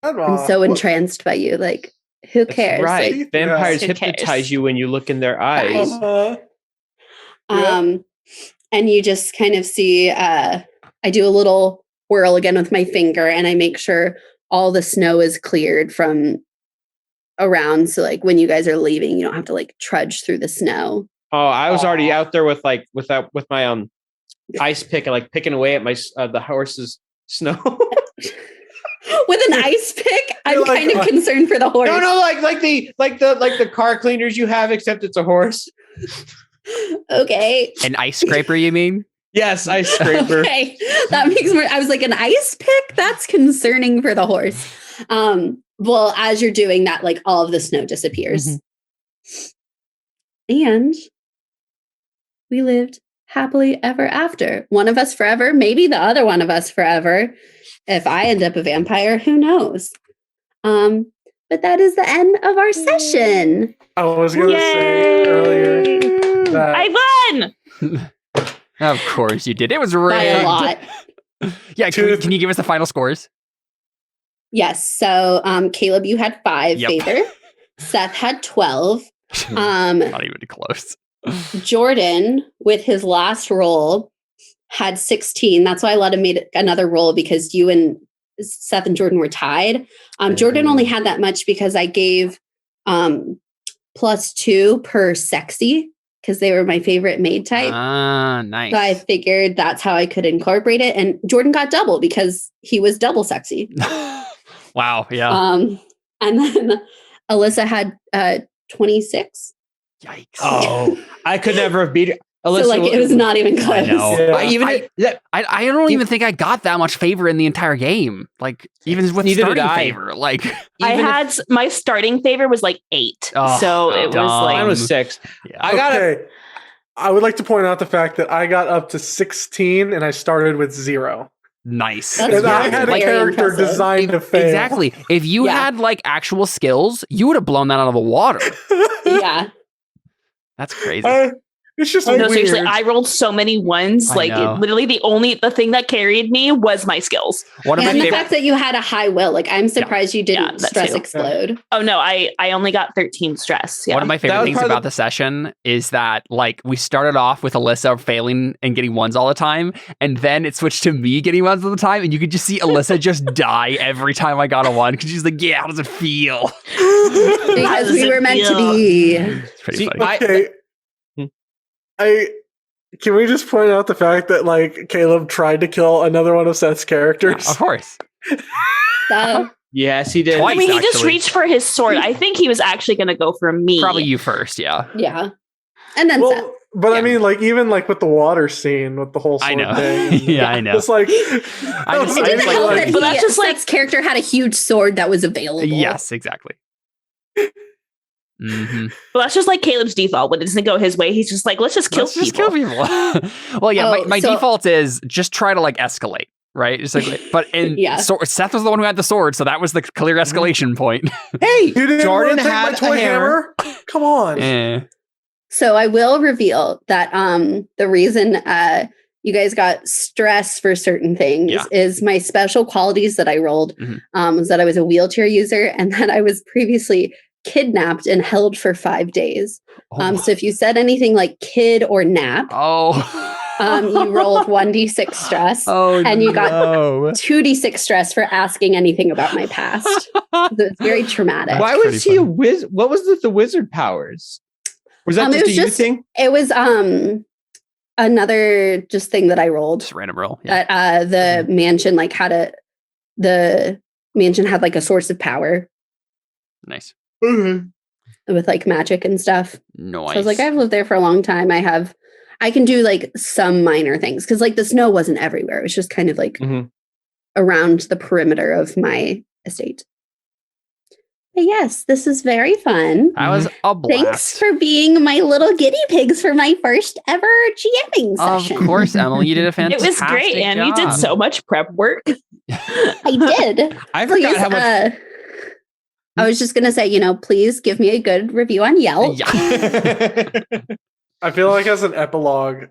I'm so entranced by you. Like, who cares? Right. Like, Vampires Who cares? hypnotize you when you look in their eyes. and you just kind of see, I do a little whirl again with my finger, and I make sure all the snow is cleared from around. So like when you guys are leaving, you don't have to like trudge through the snow. Oh, I was already out there with my ice pick and like picking away at my the horse's snow. With an ice pick? I'm You're like, kind of concerned for the horse. No, like the car cleaners you have, except it's a horse. Okay. An ice scraper, you mean? Yes, ice scraper. Okay. That makes more. I was like, an ice pick? That's concerning for the horse. Well, as you're doing that, like all of the snow disappears. Mm-hmm. And we lived happily ever after. One of us forever, maybe the other one of us forever. If I end up a vampire, who knows? But that is the end of our session. I was going to say earlier that I won. Of course you did. It was By rigged. a lot. Yeah, can you give us the final scores? Yes. So Caleb, you had 5 Yep. favor. Seth had 12. Not even close. Jordan, with his last roll, had 16. That's why I let him make another roll, because you and Seth and Jordan were tied. Jordan only had that much because I gave +2 per sexy, because they were my favorite maid type. Ah, nice. So I figured that's how I could incorporate it. And Jordan got double because he was double sexy. Wow, yeah. And then Alyssa had 26. Yikes. Oh, I could never have beat Alyssa. So like it was not even close. I know. Yeah. I don't even think I got that much favor in the entire game. Like, even with Neither did starting I. favor. Like, I had my starting favor was like 8. Oh, so it was dumb. like mine was 6. yeah. I got it. Okay. I would like to point out the fact that I got up to 16 and I started with 0. Nice. That's And I very had a character impressive. designed to fail. Exactly. If you Yeah. had like actual skills, you would have blown that out of the water. Yeah. That's crazy. It's just no, weird. seriously, I rolled so many ones. I Like know. literally the thing that carried me was my skills. One of my And the favorite. fact that you had a high will, like I'm surprised you Yeah, didn't that stress too. explode. Oh no, I only got 13 stress. Yeah. One of my That favorite was things part of about the session is that like we started off with Alyssa failing and getting ones all the time, and then it switched to me getting ones all the time, and you could just see Alyssa just die every time I got a 1 because she's like, "Yeah, how does it feel?" Because does we it were meant to feel? be. It's pretty See, funny. Okay. Can we just point out the fact that like Caleb tried to kill another one of Seth's characters? Of course. So, Yes, he did. Twice. I mean, he just actually. reached for his sword. I think he was actually going to go for me. Probably you first, yeah. yeah. And then Seth. Well, but I Yeah. mean, like even like with the water scene with the whole sword I know. thing. Yeah, I know. It's like I just- It didn't like- help like- that But that's just like- Seth's character had a huge sword that was available. Yes, exactly. Mm-hmm. Well, that's just like Caleb's default. When it doesn't go his way, he's just like, let's just kill Let's just people. kill people. Well, yeah, Oh, my so- default is just try to like escalate, right? Just like, but in Yeah. Seth was the one who had the sword, so that was the clear escalation point. Hey, you didn't Jordan want to take had my toy a hammer. hammer. Come on. Eh. So I will reveal that the reason you guys got stress for certain things is my special qualities that I rolled was that I was a wheelchair user and that I was previously kidnapped and held for 5 days. So if you said anything like kid or nap, you rolled 1d6 stress and you got 2d6 stress for asking anything about my past. So it's very traumatic. Why was he a wizard? What was the wizard powers? Was that just a you thing? It was another just thing that I rolled. Just random roll. Yeah. That the mansion the mansion had like a source of power. Nice. With like magic and stuff. Nice. So I was like, I've lived there for a long time. I can do like some minor things because like the snow wasn't everywhere. It was just kind of like around the perimeter of my estate. But yes, this is very fun. That was a blast. Thanks for being my little guinea pigs for my first ever GMing session. Of course, Emily, you did a fantastic It was great, and job. you did so much prep work. I did. I forgot how much. I was just going to say, please give me a good review on Yelp. I feel like as an epilogue,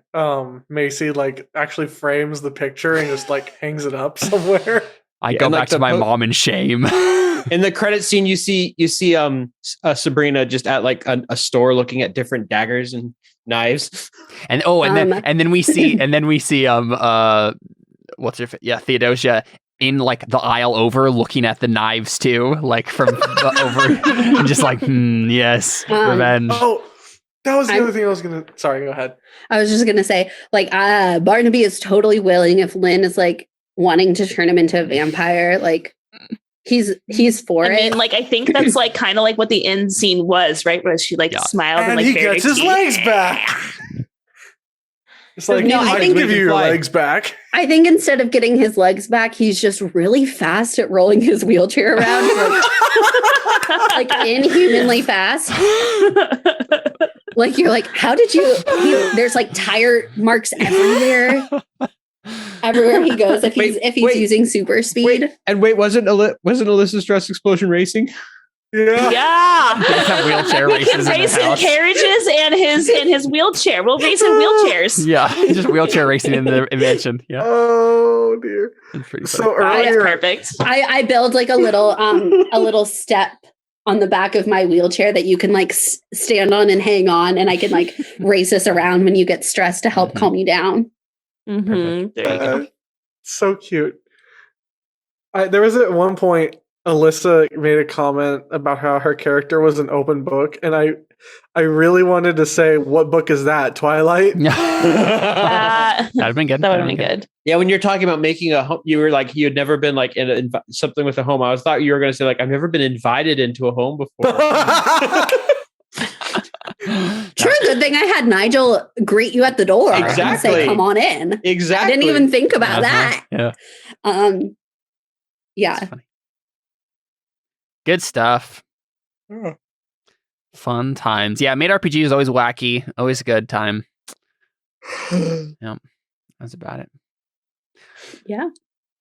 Macy like actually frames the picture and just like hangs it up somewhere. I go back to my mom in shame. In the credit scene, you see Sabrina just at like a store looking at different daggers and knives. And then we see what's her Theodosia in like the aisle over looking at the knives too, like from over and just like yes, revenge. Oh, that was the other thing I was gonna. Sorry, go ahead. I was just gonna say, like, Barnaby is totally willing if Lynn is like wanting to turn him into a vampire. Like, he's for it. I mean, like, I think that's like kind of like what the end scene was, right? Where she like smiled and like he gets his legs back. It's like, no, I can give you your legs back. I think instead of getting his legs back, he's just really fast at rolling his wheelchair around, like inhumanly fast. Like, you're like, how did you? There's like tire marks everywhere. Everywhere he goes, if he's using super speed. Wasn't Alyssa's Dress Explosion Racing? Yeah. Wheelchair we can race in carriages and his wheelchair. We'll race in wheelchairs. Yeah, just wheelchair racing in the invention. Yeah. Oh dear. That's pretty so earlier, that's perfect. I build like a little step on the back of my wheelchair that you can like stand on and hang on, and I can like race us around when you get stressed to help calm you down. There you go. So cute. There was at one point Alyssa made a comment about how her character was an open book, and I really wanted to say, what book is that? Twilight? That'd have been good. That would have been good. Yeah, when you're talking about making a home, you were like, you had never been like in something with a home. I thought you were going to say like, I've never been invited into a home before. True, good thing I had Nigel greet you at the door. Exactly. And say, come on in. Exactly. I didn't even think about that. Yeah. Yeah. Good stuff. Fun times. Yeah, Maid RPG is always wacky. Always a good time. Yeah. That's about it. Yeah.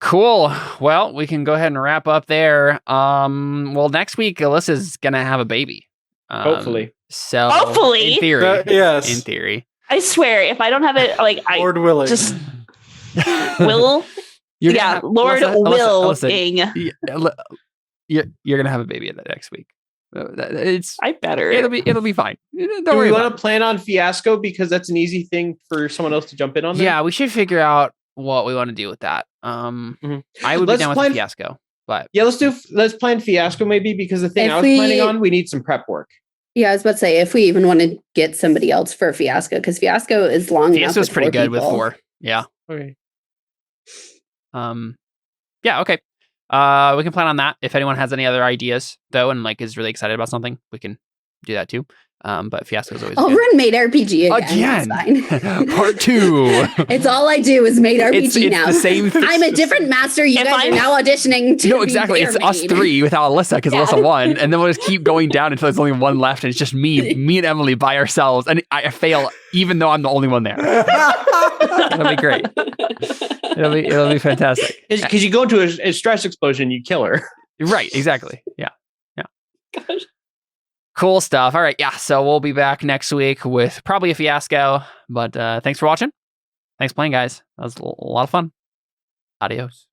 Cool. Well, we can go ahead and wrap up there. Well, next week Alyssa's gonna have a baby. Hopefully. So hopefully. In theory. Yes. In theory. I swear, if I don't have it, like Lord willing. Just will. Lord willing. You're gonna have a baby next week. I better. It'll be fine. Don't Do worry. We want to plan on Fiasco because that's an easy thing for someone else to jump in on. Yeah, we should figure out what we want to do with that. I would be down with the Fiasco, but yeah, let's plan Fiasco maybe because the thing I was planning on, we need some prep work. Yeah, I was about to say if we even want to get somebody else for Fiasco because Fiasco is long. Fiasco's pretty good with 4. Yeah. Okay. Yeah. Okay. We can plan on that. If anyone has any other ideas though, and like is really excited about something, we can do that too. But Fiasco is always I'll good. run Maid RPG again. It's fine. Part 2. It's all I do is Maid RPG it's now. The same I'm a different master. You guys are now auditioning to No, exactly. It's us 3 without Alyssa because Alyssa won, and then we'll just keep going down until there's only one left, and it's just me and Emily by ourselves, and I fail even though I'm the only one there. It'll be great. It'll be fantastic. Because you go into a stress explosion, you kill her. Right. Exactly. Yeah. Gosh. Cool stuff. All right. Yeah. So we'll be back next week with probably a fiasco. But thanks for watching. Thanks for playing, guys. That was a lot of fun. Adios.